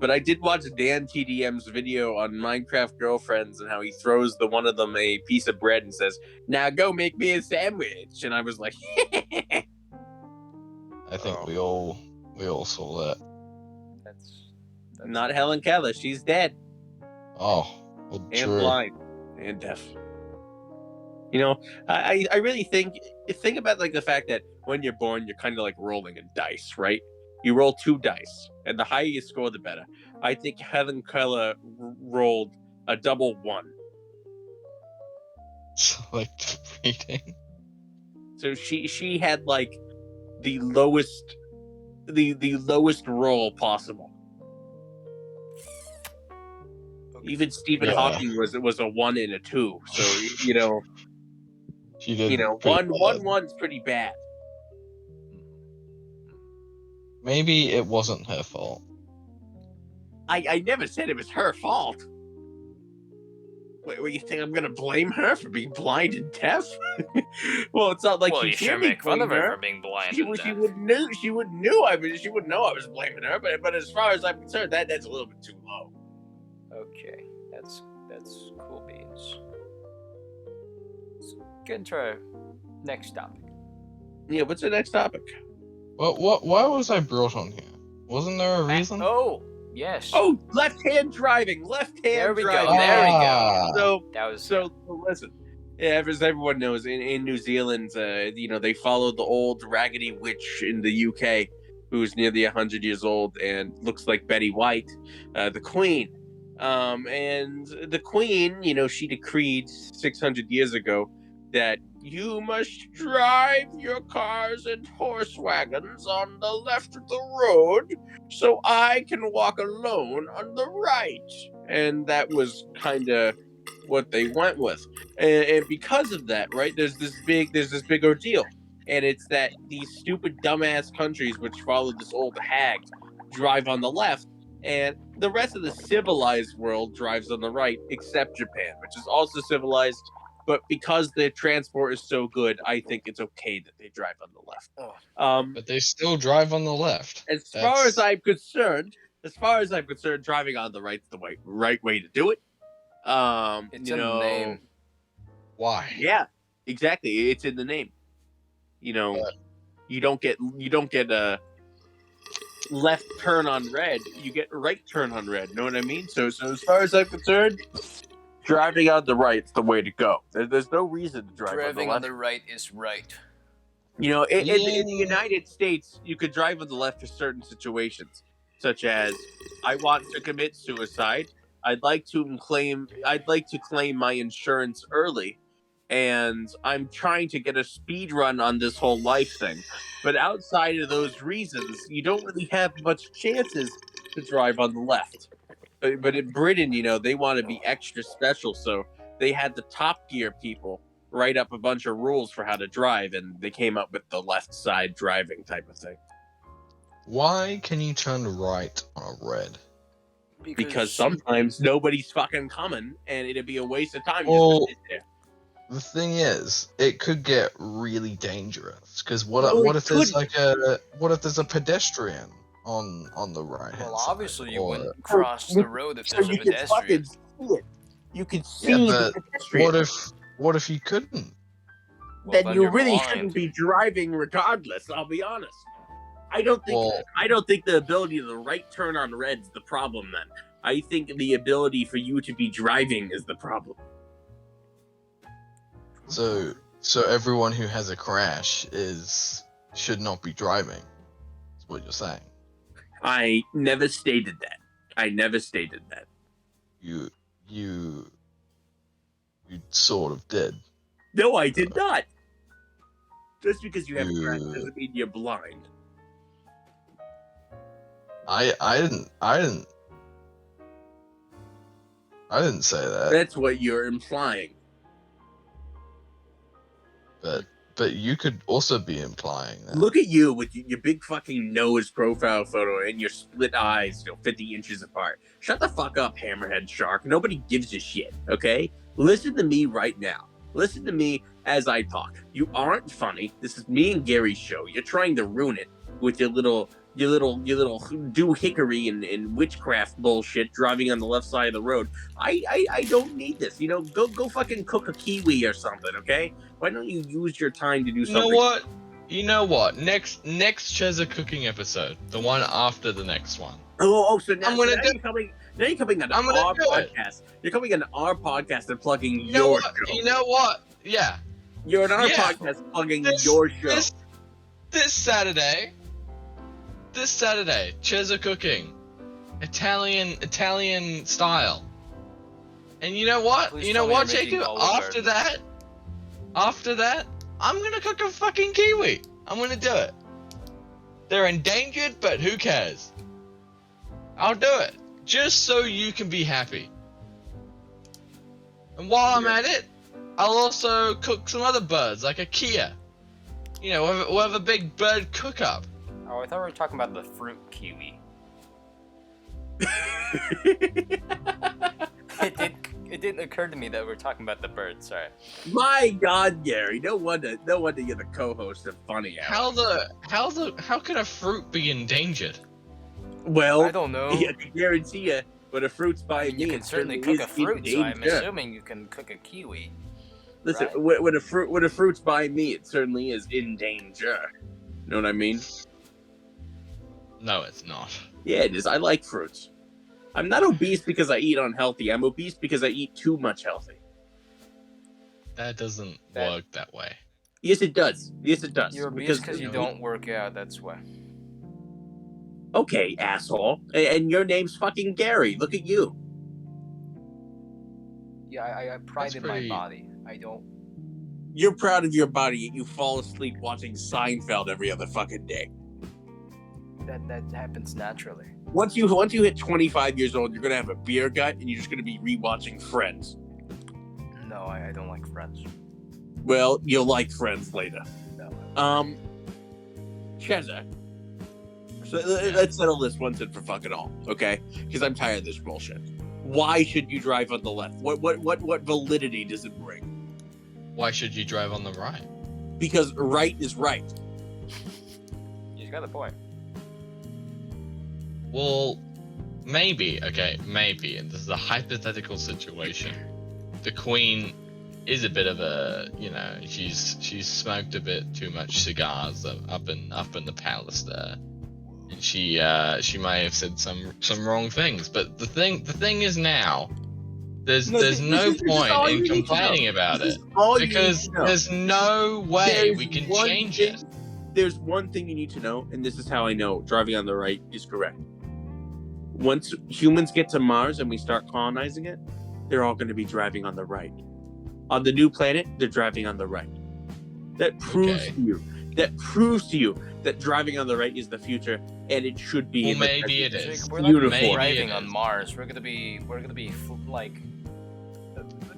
S2: but I did watch Dan TDM's video on Minecraft girlfriends and how he throws the one of them a piece of bread and says, "Now go make me a sandwich." And I was like,
S3: I think
S1: Oh.
S3: we all saw that.
S1: That's
S2: Not Helen Keller. She's dead
S3: Oh, well,
S2: and
S3: true.
S2: blind and deaf. You know, I really think about like the fact that when you're born, you're kind of like rolling a dice, right? You roll 2 dice, and the higher you score, the better. I think Helen Keller rolled a double 1.
S3: Selective reading.
S2: So she had like the lowest roll possible. Even Stephen
S3: Yeah.
S2: Hawking was a 1 and a 2. So you know,
S3: She did.
S2: you know,
S3: pretty bad.
S2: one's pretty bad.
S3: Maybe it wasn't her fault.
S2: I never said it was her fault. Wait, what, you think I'm gonna blame her for being blind and deaf? Well, it's not like
S1: well,
S2: you
S1: you
S2: can't
S1: should make fun of her
S2: blame
S1: for being blind.
S2: She
S1: and
S2: would
S1: deaf.
S2: know. She would know I was blaming her. But as far as I'm concerned, that's a little bit too low.
S1: Okay, that's cool beans. Let's get into our next topic.
S2: Yeah. What's the next topic?
S3: Well, why was I brought on here? Wasn't there a reason?
S1: Oh, yes.
S2: Oh, left-hand driving. Left-hand
S1: There we go.
S2: driving.
S1: There we go.
S3: Ah.
S1: That was
S2: So listen. Yeah, as everyone knows, in New Zealand, you know, they followed the old raggedy witch in the UK, who's nearly 100 years old and looks like Betty White, the Queen. And the Queen, you know, she decreed 600 years ago that you must drive your cars and horse wagons on the left of the road so I can walk alone on the right. And that was kind of what they went with. And because of that, right, there's this big ordeal. And it's that these stupid dumbass countries which follow this old hag drive on the left, and the rest of the civilized world drives on the right, except Japan, which is also civilized. But because their transport is so good, I think it's okay that they drive on the left.
S3: But they still drive on the left.
S2: As far as I'm concerned, driving on the right's the right way to do it.
S1: It's
S2: You
S1: in the
S2: know,
S1: name.
S3: Why?
S2: yeah, exactly. It's in the name. You know, you don't get a left turn on red. You get right turn on red. Know what I mean? So as far as I'm concerned, driving on the right's the way to go. There's no reason to drive
S1: Driving
S2: on
S1: on
S2: the
S1: the
S2: left.
S1: right is right.
S2: You know, in the United States, you could drive on the left for certain situations, such as I want to commit suicide. I'd like to claim my insurance early, and I'm trying to get a speed run on this whole life thing. But outside of those reasons, you don't really have much chances to drive on the left. But in Britain, you know, they want to be extra special, so they had the Top Gear people write up a bunch of rules for how to drive, and they came up with the left side driving type of thing.
S3: Why can you turn right on a red?
S2: Because sometimes nobody's fucking coming, and it'd be a waste of time
S3: Well,
S2: just to sit there.
S3: The thing is, it could get really dangerous. Because
S2: No,
S3: what
S2: it
S3: if there's a pedestrian on the right hand
S1: Well,
S3: side?
S1: obviously you
S3: Or-
S1: wouldn't cross the road if
S2: So
S1: there's a
S2: you can
S1: pedestrian.
S2: fucking see it. You can see
S3: Yeah,
S2: the
S3: but
S2: pedestrian.
S3: what if you couldn't?
S1: Well,
S2: Then you
S1: you're
S2: really
S1: blind.
S2: shouldn't be driving regardless, I'll be honest. I don't think the ability of the right turn on red's the problem then. I think the ability for you to be driving is the problem.
S3: So everyone who has a crash should not be driving. That's what you're saying.
S2: I never stated that.
S3: You sort of did.
S2: No, I did not. Just because you have a crash
S3: You-
S2: doesn't mean you're blind.
S3: I didn't say that.
S2: That's what you're implying.
S3: But you could also be implying that.
S2: Look at you with your big fucking nose profile photo and your split eyes, 50 inches apart. Shut the fuck up, hammerhead shark. Nobody gives a shit, okay? Listen to me right now. Listen to me as I talk. You aren't funny. This is me and Gary's show. You're trying to ruin it with your little doohickery and witchcraft bullshit driving on the left side of the road. I don't need this. You know, go fucking cook a kiwi or something, okay? Why don't you use your time to do
S3: You know
S2: something?
S3: what? You know what? Next Chezzer cooking episode, the one after the next one.
S2: So now,
S3: I'm gonna
S2: now
S3: do-
S2: you're coming. Now you're coming on
S3: I'm gonna
S2: our
S3: do it.
S2: podcast. You're coming on our podcast and plugging
S3: You know
S2: your
S3: what?
S2: show.
S3: You know what? Yeah.
S2: You're on our
S3: Yeah.
S2: podcast plugging your show.
S3: This Saturday, Chezzer cooking, Italian style. And you know what?
S1: Please
S3: You
S1: tell
S3: know
S1: me
S3: what,
S1: you're making
S3: Jacob?
S1: Olive
S3: After that, I'm gonna cook a fucking kiwi. I'm gonna do it. They're endangered, but who cares? I'll do it. Just so you can be happy. And while I'm at it, I'll also cook some other birds, like a Kia. You know, we'll have a big bird cook-up.
S1: Oh, I thought we were talking about the fruit kiwi. It didn't occur to me that we were talking about the bird. Sorry.
S2: My God, Gary! No wonder you're the co-host of Funny Hour.
S3: How can a fruit be endangered?
S2: Well,
S1: I don't know.
S2: I can guarantee you, when a fruit's by me,
S1: You can
S2: it
S1: certainly
S2: certainly
S1: cook a
S2: is
S1: fruit, so I'm
S2: endangered.
S1: assuming you can cook a kiwi.
S2: Listen,
S1: right?
S2: when a fruit's by me, it certainly is in danger. You know what I mean?
S3: No, it's not.
S2: Yeah, it is. I like fruits. I'm not obese because I eat unhealthy. I'm obese because I eat too much healthy.
S3: That doesn't
S1: That-
S3: work that way.
S2: Yes, it does. Yes, it does.
S1: You're obese because you don't work out. That's why.
S2: Okay, asshole. And your name's fucking Gary. Look at you.
S1: Yeah, I pride
S3: That's
S1: in
S3: pretty-
S1: my body. I don't.
S2: You're proud of your body, yet you fall asleep watching Seinfeld every other fucking day.
S1: That happens naturally.
S2: Once you hit 25 years old, you're gonna have a beer gut, and you're just gonna be rewatching Friends.
S1: No, I don't like Friends.
S2: Well, you'll like Friends later.
S1: No.
S2: Chezzer. So let's settle this once and for fucking all, okay? Because I'm tired of this bullshit. Why should you drive on the left? What validity does it bring?
S3: Why should you drive on the right?
S2: Because right is right.
S1: You've got the point.
S3: Well, maybe, and this is a hypothetical situation. The Queen is a bit of a, she's smoked a bit too much cigars up in the palace there, and she may have said some wrong things. But the thing is now, there's no point in complaining about it because there's no way we can change it.
S2: There's one thing you need to know, and this is how I know driving on the right is correct. Once humans get to Mars and we start colonizing it, they're all going to be driving on the right. On the new planet, they're driving on the right. That proves to you that driving on the right is the future, and it should be.
S3: Well, maybe it is.
S1: Jacob, we're not
S2: Uniform.
S1: driving on Mars. We're gonna be like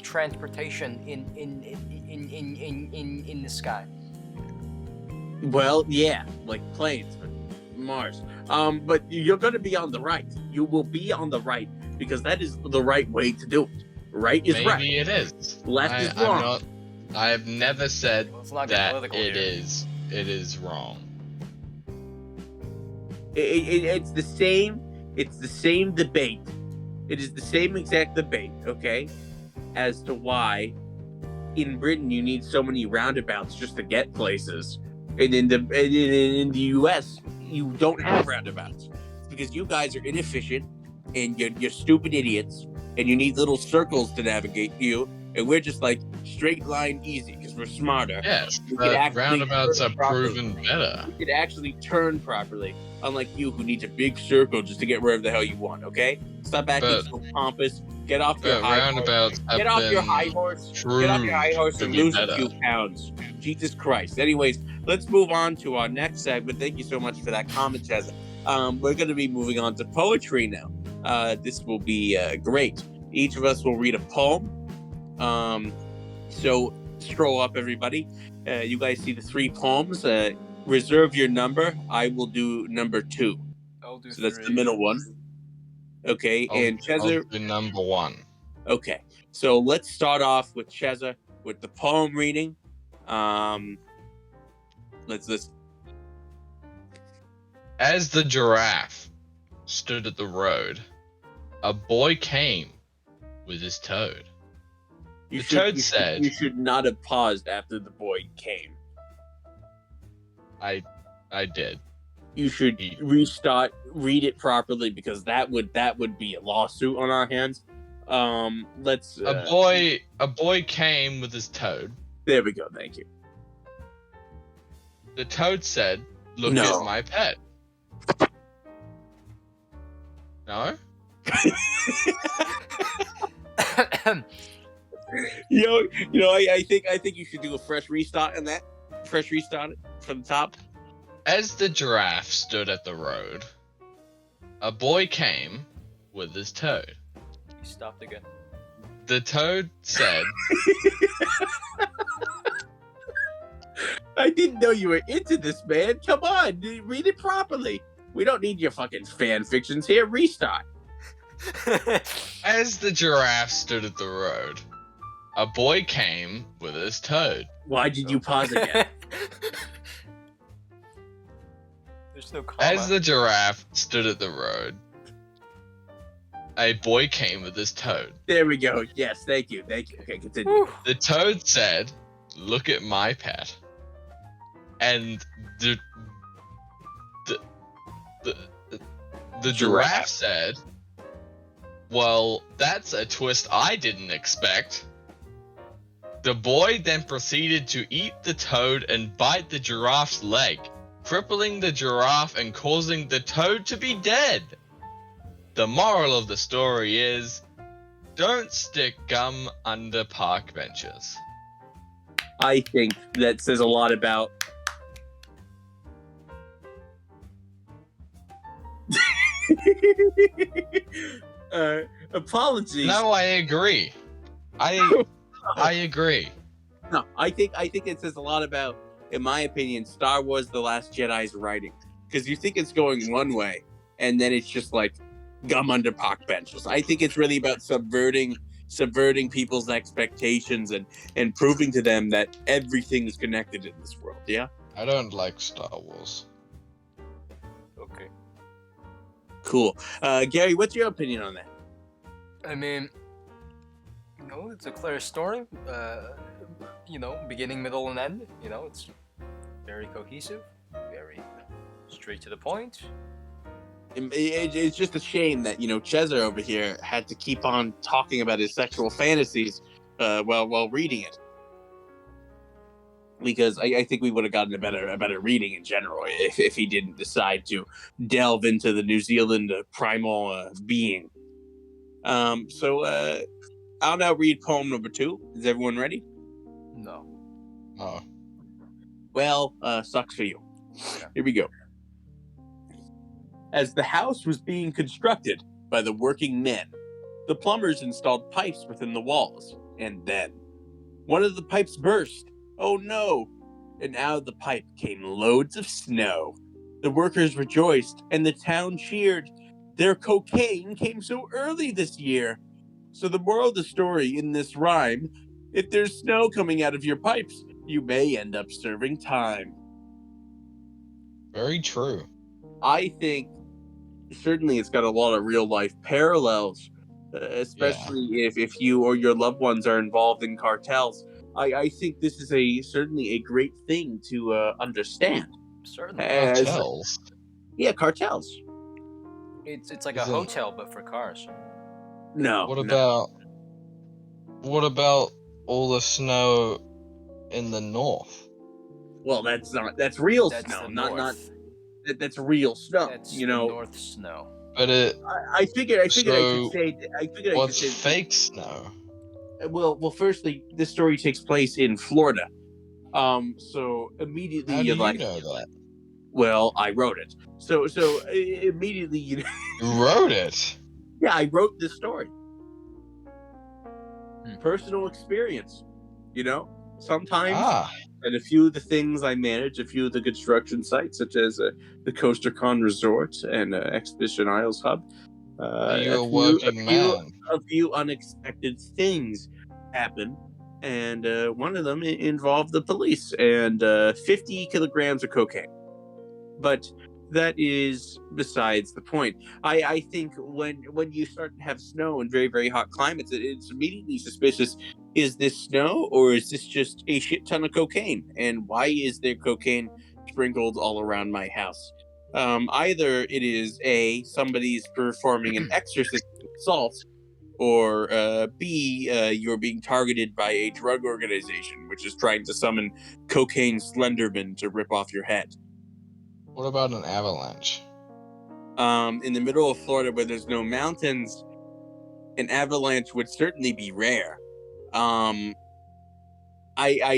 S1: transportation in the sky.
S2: Well, yeah, like planes, but Mars. But you're going to be on the right. You will be on the right because that is the right way to do it. Right is right.
S3: Maybe it is.
S2: Left is wrong.
S3: I have never said
S1: Let's not get
S3: that
S1: political
S3: it
S1: here.
S3: is wrong.
S2: It's the same. It's the same debate. It is the same exact debate. Okay, as to why in Britain you need so many roundabouts just to get places, and in the U.S. you don't have roundabouts. It's because you guys are inefficient and you're stupid idiots, and you need little circles to navigate you. And we're just like straight line easy because we're smarter.
S3: Yes,
S2: We could
S3: but
S2: actually
S3: roundabouts
S2: turn
S3: are
S2: properly.
S3: proven better.
S2: You could actually turn properly, unlike you who needs a big circle just to get wherever the hell you want, okay? Stop acting
S3: But-
S2: so pompous. Get off your
S3: But
S2: high horse.
S3: roundabouts have
S2: Get off your
S3: been
S2: high horse.
S3: true
S2: Get off your high horse
S3: to
S2: and
S3: be
S2: lose
S3: better.
S2: a few pounds. Jesus Christ. Anyways, let's move on to our next segment. Thank you so much for that comment, Chezzer. We're going to be moving on to poetry now. This will be great. Each of us will read a poem. So scroll up, everybody. You guys see the 3 poems. Reserve your number. I will do number 2.
S1: I'll do
S2: So that's the
S1: 3.
S2: middle one. Okay, and Chezzer.
S3: I'll do number 1.
S2: Okay, so let's start off with Chezzer with the poem reading. Let's.
S3: As the giraffe stood at the road, a boy came with his toad. The toad said-
S2: you should not have paused after the boy came.
S3: I did.
S2: You should restart, read it properly, because that would be a lawsuit on our hands. Let's.
S3: A boy came with his toad.
S2: There we go. Thank you.
S3: The toad said, "Look
S2: No.
S3: at my pet." No.
S2: I think you should do a fresh restart on that. Fresh restart it from the top.
S3: As the giraffe stood at the road, a boy came with his toad.
S1: He stopped again.
S3: The toad said,
S2: I didn't know you were into this, man. Come on, read it properly. We don't need your fucking fan fictions here. Restart.
S3: as the giraffe stood at the road, a boy came with his toad.
S2: Why did you pause again?
S1: There's no comma.
S3: As the giraffe stood at the road, a boy came with his toad.
S2: There we go. Yes, thank you. Okay, continue.
S1: Whew.
S3: The toad said, "Look at my pet." And the giraffe said, "Well, that's a twist I didn't expect." The boy then proceeded to eat the toad and bite the giraffe's leg, crippling the giraffe and causing the toad to be dead. The moral of the story is, don't stick gum under park benches.
S2: I think that says a lot about. Apologies.
S3: No, I agree. I agree.
S2: No, I think it says a lot about, in my opinion, Star Wars: The Last Jedi's writing, because you think it's going one way, and then it's just like gum under park benches. I think it's really about subverting people's expectations and proving to them that everything is connected in this world. Yeah.
S3: I don't like Star Wars.
S1: Okay.
S2: Cool. Gary, what's your opinion on that?
S1: I mean, it's a clear story. Beginning, middle, and end. It's very cohesive, very straight to the point.
S2: It's just a shame that Chezzer over here had to keep on talking about his sexual fantasies while reading it, because I think we would have gotten a better reading in general if he didn't decide to delve into the New Zealand primal being. So I'll now read poem number 2. Is everyone ready?
S1: No.
S3: Oh.
S2: Well, sucks for you.
S1: Yeah.
S2: Here we go. As the house was being constructed by the working men, the plumbers installed pipes within the walls, and then one of the pipes burst. Oh no! And out of the pipe came loads of snow. The workers rejoiced, and the town cheered. Their cocaine came so early this year. So the moral of the story in this rhyme: if there's snow coming out of your pipes, you may end up serving time.
S3: Very true.
S2: I think certainly it's got a lot of real life parallels, especially if you or your loved ones are involved in cartels. I think this is certainly a great thing to understand.
S1: Certainly.
S3: Cartels.
S2: Yeah, cartels.
S1: It's like a hotel, but for cars.
S2: No.
S3: What about all the snow in the north?
S2: Well, that's real
S1: That's
S2: snow,
S1: the
S2: not
S1: north.
S2: that's real snow.
S1: That's the north snow.
S3: But
S2: I figured I should
S3: So,
S2: say.
S3: what's fake snow?
S2: Well, firstly, this story takes place in Florida. So immediately
S3: How do
S2: you're
S3: you
S2: like,
S3: know that?
S2: well, I wrote it. So immediately
S3: You wrote it.
S2: yeah, I wrote this story.
S1: Hmm.
S2: Personal experience, sometimes.
S3: Ah,
S2: And a few of the things I manage, a few of the construction sites, such as the Coaster Con Resort and Expedition Isles Hub.
S3: you're a working man.
S2: A few unexpected things happen, and one of them involved the police and 50 kilograms of cocaine. But that is besides the point. I think when you start to have snow in very, very hot climates, it's immediately suspicious. Is this snow, or is this just a shit ton of cocaine? And why is there cocaine sprinkled all around my house. Either it is A, somebody's performing an exorcism with salt, or B, you're being targeted by a drug organization which is trying to summon cocaine Slenderman to rip off your head.
S3: What about an avalanche?
S2: In the middle of Florida where there's no mountains, an avalanche would certainly be rare. I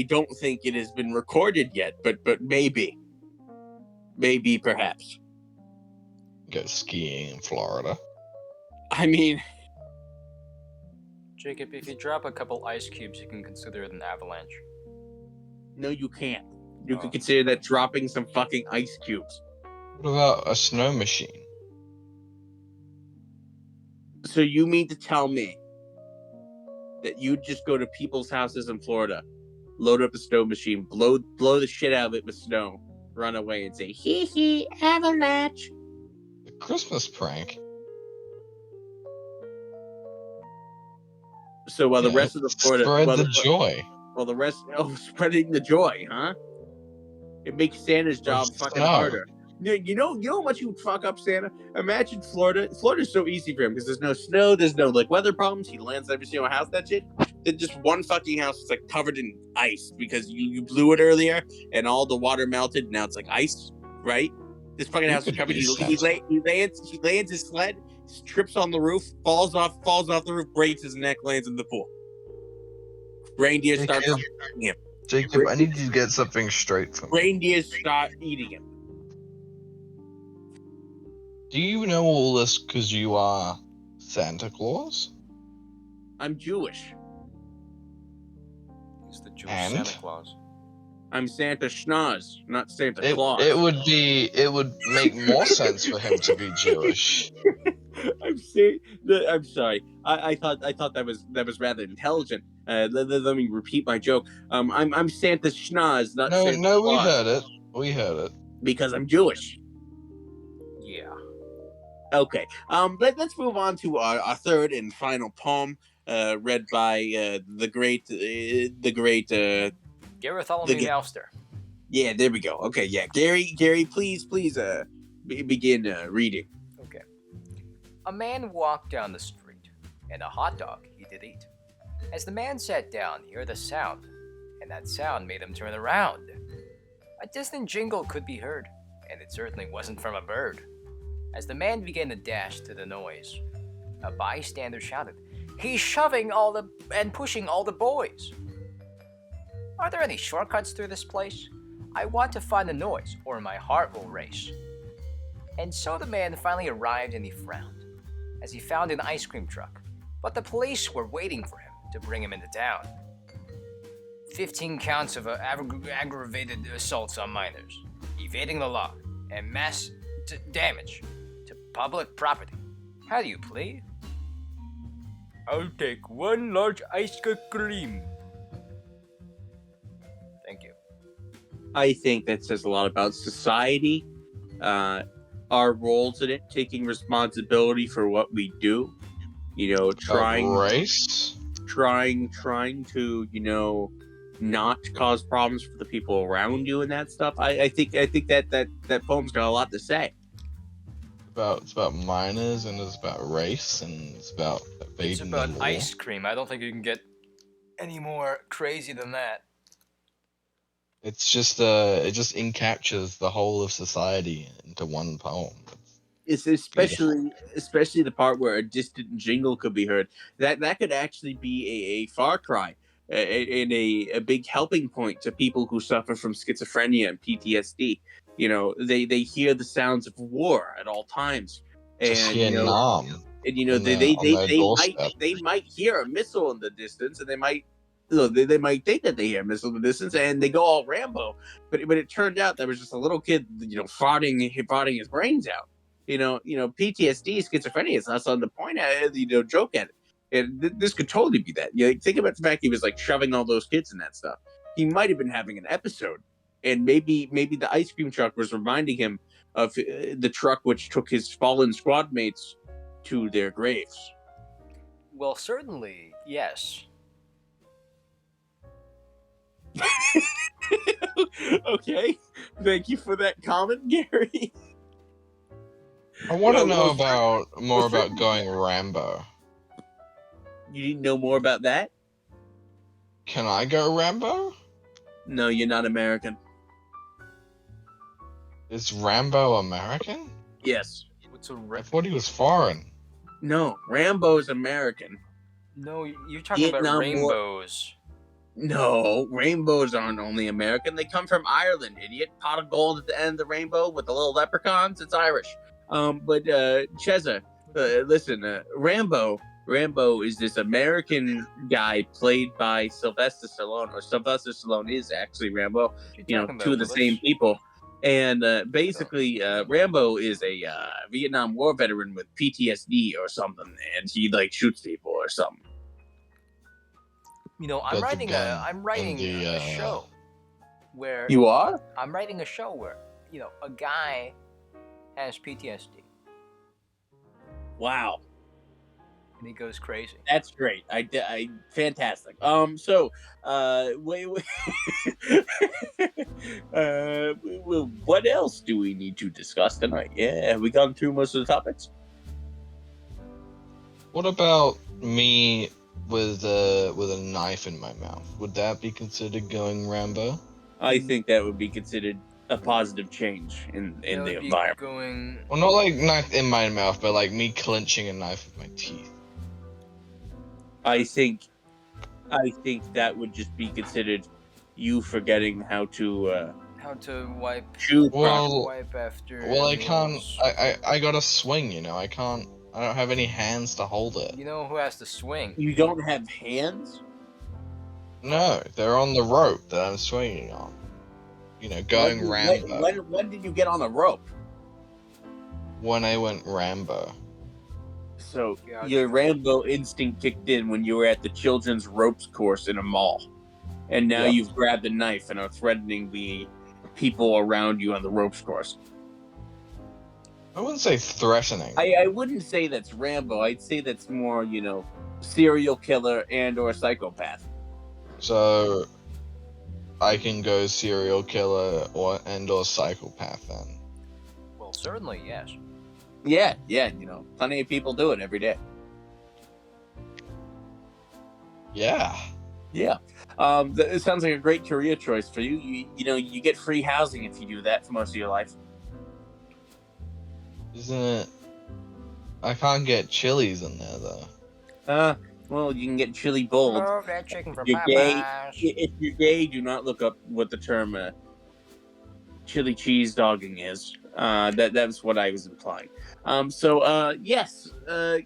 S2: don't think it has been recorded yet, but maybe. Maybe, perhaps.
S3: Go skiing in Florida.
S2: I mean,
S1: Jacob, if you drop a couple ice cubes, you can consider it an avalanche.
S2: no, you can't. You
S1: Oh.
S2: could consider that dropping some fucking ice cubes.
S3: What about a snow machine?
S2: So you mean to tell me that you just go to people's houses in Florida, load up a snow machine, blow the shit out of it with snow, run away and say, hee hee, avalanche?
S3: A Christmas prank?
S2: So while the
S3: Yeah,
S2: rest of the Florida...
S3: Spread
S2: while
S3: the joy.
S2: While the rest... Oh, spreading the joy, huh? It makes Santa's job fucking
S3: snow.
S2: harder. You know how much you would fuck up Santa? Imagine Florida. Florida's so easy for him because there's no snow, there's no like weather problems. He lands every single house, that shit. Then just one fucking house is like covered in ice because you blew it earlier and all the water melted. And now it's like ice, right? This fucking house is covered. He lands his sled, trips on the roof, falls off the roof, breaks his neck, lands in the pool. Reindeer start eating him.
S3: Jacob, I need you to get something straight from me.
S2: Reindeers start eating him.
S3: Do you know all this because you are Santa Claus?
S2: I'm Jewish.
S1: He's the Jewish
S3: And?
S1: Santa Claus.
S2: I'm Santa Schnoz, not Santa Claus.
S3: It would make more sense for him to be Jewish.
S2: I'm sorry. I thought that was rather intelligent. Let me repeat my joke. I'm Santa Schnoz, not Santa Claus.
S3: No, we heard it. We heard it.
S2: Because I'm Jewish.
S1: Yeah.
S2: Okay. Let's move on to our third and final poem, read by the great
S1: Garetholomew Mouster.
S2: Yeah, there we go. Okay, yeah, Gary, please, begin reading.
S1: Okay. A man walked down the street, and a hot dog he did eat. As the man sat down, he heard a sound, and that sound made him turn around. A distant jingle could be heard, and it certainly wasn't from a bird. As the man began to dash to the noise, a bystander shouted, "He's shoving and pushing all the boys." Are there any shortcuts through this place? I want to find the noise, or my heart will race. And so the man finally arrived, and he frowned as he found an ice cream truck, but the police were waiting for him to bring him into town. 15 counts of aggravated assaults on minors, evading the law, and mass damage to public property. How do you plead? I'll take one large ice cream. Thank you.
S2: I think that says a lot about society, our roles in it, taking responsibility for what we do. You know, trying to, not cause problems for the people around you and that stuff. I think that poem's got a lot to say.
S3: It's about minors, and it's about race, and it's about evading
S1: It's about
S3: the law.
S1: ice cream. I don't think you can get any more crazy than that.
S3: It's just it just encaptures the whole of society into one poem.
S2: It's especially the part where a distant jingle could be heard. That could actually be a far cry and a big helping point to people who suffer from schizophrenia and PTSD. You know, they hear the sounds of war at all times, and they might hear a missile in the distance, and they might think that they hear a missile in the distance, and they go all Rambo. But it turned out that was just a little kid, farting his brains out. PTSD, schizophrenia is not something to point at, joke at it. And this could totally be that. Think about the fact he was like shoving all those kids and that stuff. He might have been having an episode, and maybe the ice cream truck was reminding him of the truck which took his fallen squad mates to their graves.
S1: Well, certainly, yes.
S2: Okay. Thank you for that comment, Gary.
S3: I want to
S2: Well,
S3: know more
S2: well,
S3: about going Rambo.
S2: You need to know more about that?
S3: Can I go Rambo?
S2: No, you're not American.
S3: Is Rambo American?
S2: Yes.
S1: What's a
S3: I thought he was foreign.
S2: No, Rambo's American.
S1: No, you're talking about
S2: Vietnam War-
S1: rainbows.
S2: No, rainbows aren't only American. They come from Ireland, idiot. Pot of gold at the end of the rainbow with the little leprechauns. It's Irish. But Chezzer, listen, Rambo is this American guy played by Sylvester Stallone, or Sylvester Stallone is actually Rambo.
S1: What you
S2: You know,
S1: talking
S2: two of
S1: about,
S2: the
S1: Willis?
S2: same people. And basically, Rambo is a Vietnam War veteran with PTSD or something, and he like shoots people or something.
S1: You know, I'm
S3: But
S1: writing
S3: again,
S1: a show where
S2: You are?
S1: I'm writing a show where a guy has PTSD
S2: Wow.
S1: and he goes crazy.
S2: That's great. I fantastic. So, wait. What else do we need to discuss tonight? Yeah, have we gone through most of the topics?
S3: What about me with a knife in my mouth? Would that be considered going Rambo?
S2: I think that would be considered a positive change in
S1: That
S2: the
S1: would be
S2: environment.
S1: going.
S3: Well, not like knife in my mouth, but like me clenching a knife with my teeth.
S2: I think that would just be considered you forgetting how to
S1: How to wipe
S2: chew
S3: Well,
S1: wipe after.
S3: Well, I can't.
S1: meals.
S3: I gotta swing. I can't. I don't have any hands to hold it.
S1: You know who has to swing?
S2: You don't have hands?
S3: No, they're on the rope that I'm swinging on. Going Rambo.
S2: When did you get on a rope?
S3: When I went Rambo.
S2: So
S1: Yeah,
S2: your Rambo instinct kicked in when you were at the children's ropes course in a mall, and now
S3: Yep.
S2: you've grabbed a knife and are threatening the people around you on the ropes course.
S3: I wouldn't say threatening.
S2: I wouldn't say that's Rambo. I'd say that's more, serial killer and/or psychopath.
S3: So I can go serial killer or psychopath then.
S1: Well, certainly yes.
S2: Yeah, plenty of people do it every day.
S3: Yeah.
S2: Yeah. It sounds like a great career choice for you. You get free housing if you do that for most of your life.
S3: Isn't it? I can't get chilies in there though.
S2: Well, you can get chili bold.
S1: Oh, that chicken from
S2: You're gay.
S1: Popeyes.
S2: If you're gay, do not look up what the term chili cheese dogging is. That's what I was implying. Yes,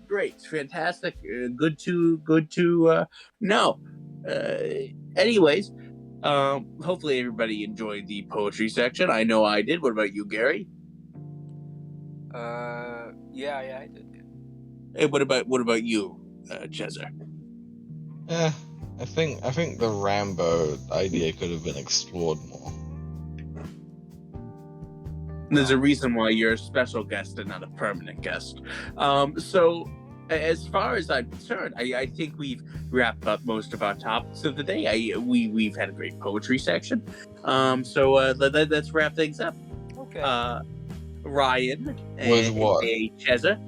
S2: great, fantastic, good to know. Anyways, hopefully everybody enjoyed the poetry section. I know I did. What about you, Gary?
S1: Yeah, I did.
S2: Hey, what about you, Chezzer?
S3: I think the Rambo idea could have been explored more.
S2: There's a reason why you're a special guest and not a permanent guest. So, as far as I'm concerned, I think we've wrapped up most of our topics of the day. We've had a great poetry section. Let's wrap things up.
S1: Okay.
S2: Ryan
S3: With what?
S2: Chezzer,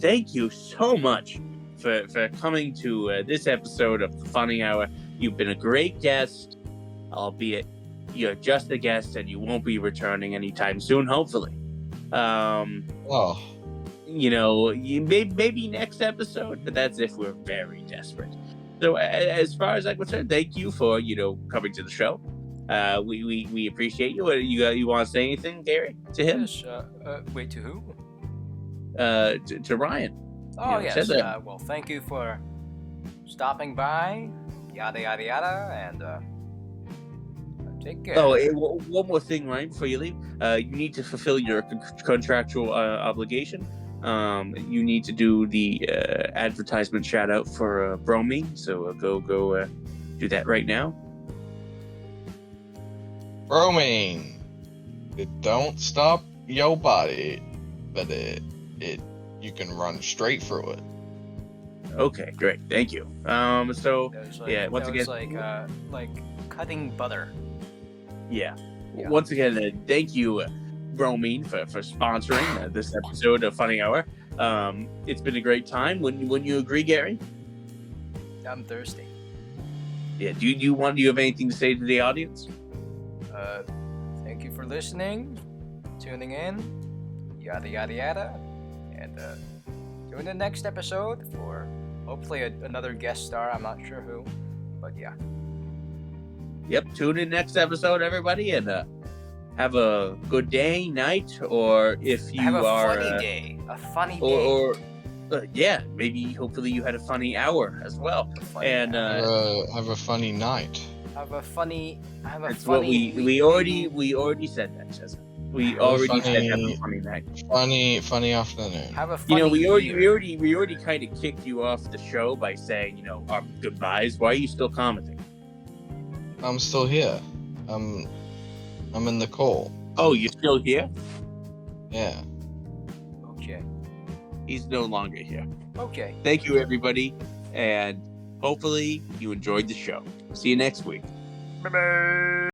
S2: thank you so much for coming to this episode of the Funny Hour. You've been a great guest, albeit you're just a guest and you won't be returning anytime soon, hopefully.
S3: Oh,
S2: Maybe next episode, but that's if we're very desperate. So as far as I'm concerned, thank you for coming to the show. We appreciate you. You want to say anything, Gary, to him?
S1: Yes, wait, to who?
S2: To Ryan.
S1: Oh,
S2: Yeah,
S1: yes.
S2: said that.
S1: Well, thank you for stopping by, yada, yada, yada, and take care.
S2: Oh, one more thing, Ryan, before you leave. You need to fulfill your contractual obligation. You need to do the advertisement shout out for Bromine. So go do that right now.
S3: Bromine. It don't stop your body, but you can run straight through it.
S2: Okay, great, thank you.
S1: That was
S2: yeah, once
S1: that
S2: again,
S1: was like cutting butter.
S2: yeah.
S1: Yeah.
S4: Once again, thank you, Bromine, for sponsoring this episode of Funny Hour. It's been a great time. Wouldn't you agree, Gary?
S1: I'm thirsty.
S4: Yeah. Do you have anything to say to the audience?
S1: Thank you for listening, tuning in, yada yada yada, and tune in the next episode for hopefully another guest star. I'm not sure who, but yeah.
S4: Yep. Tune in next episode, everybody, and have a good day, night, or if you
S1: Have a
S4: are
S1: funny day. A funny day.
S4: or yeah, maybe hopefully you had a funny hour as well.
S1: A funny
S4: And
S3: Have a funny night.
S1: Have a funny. Have a
S4: that's what
S1: funny.
S4: we already said that, Chezzer. We already said have a funny night.
S3: Funny afternoon.
S1: Have a funny.
S4: We
S1: year.
S4: already kind of kicked you off the show by saying our goodbyes. Why are you still commenting?
S3: I'm still here. I'm in the call.
S4: Oh, you're still here?
S3: Yeah.
S1: Okay.
S4: He's no longer here.
S1: Okay.
S4: Thank you, everybody, and hopefully you enjoyed the show. See you next week.
S1: Bye-bye.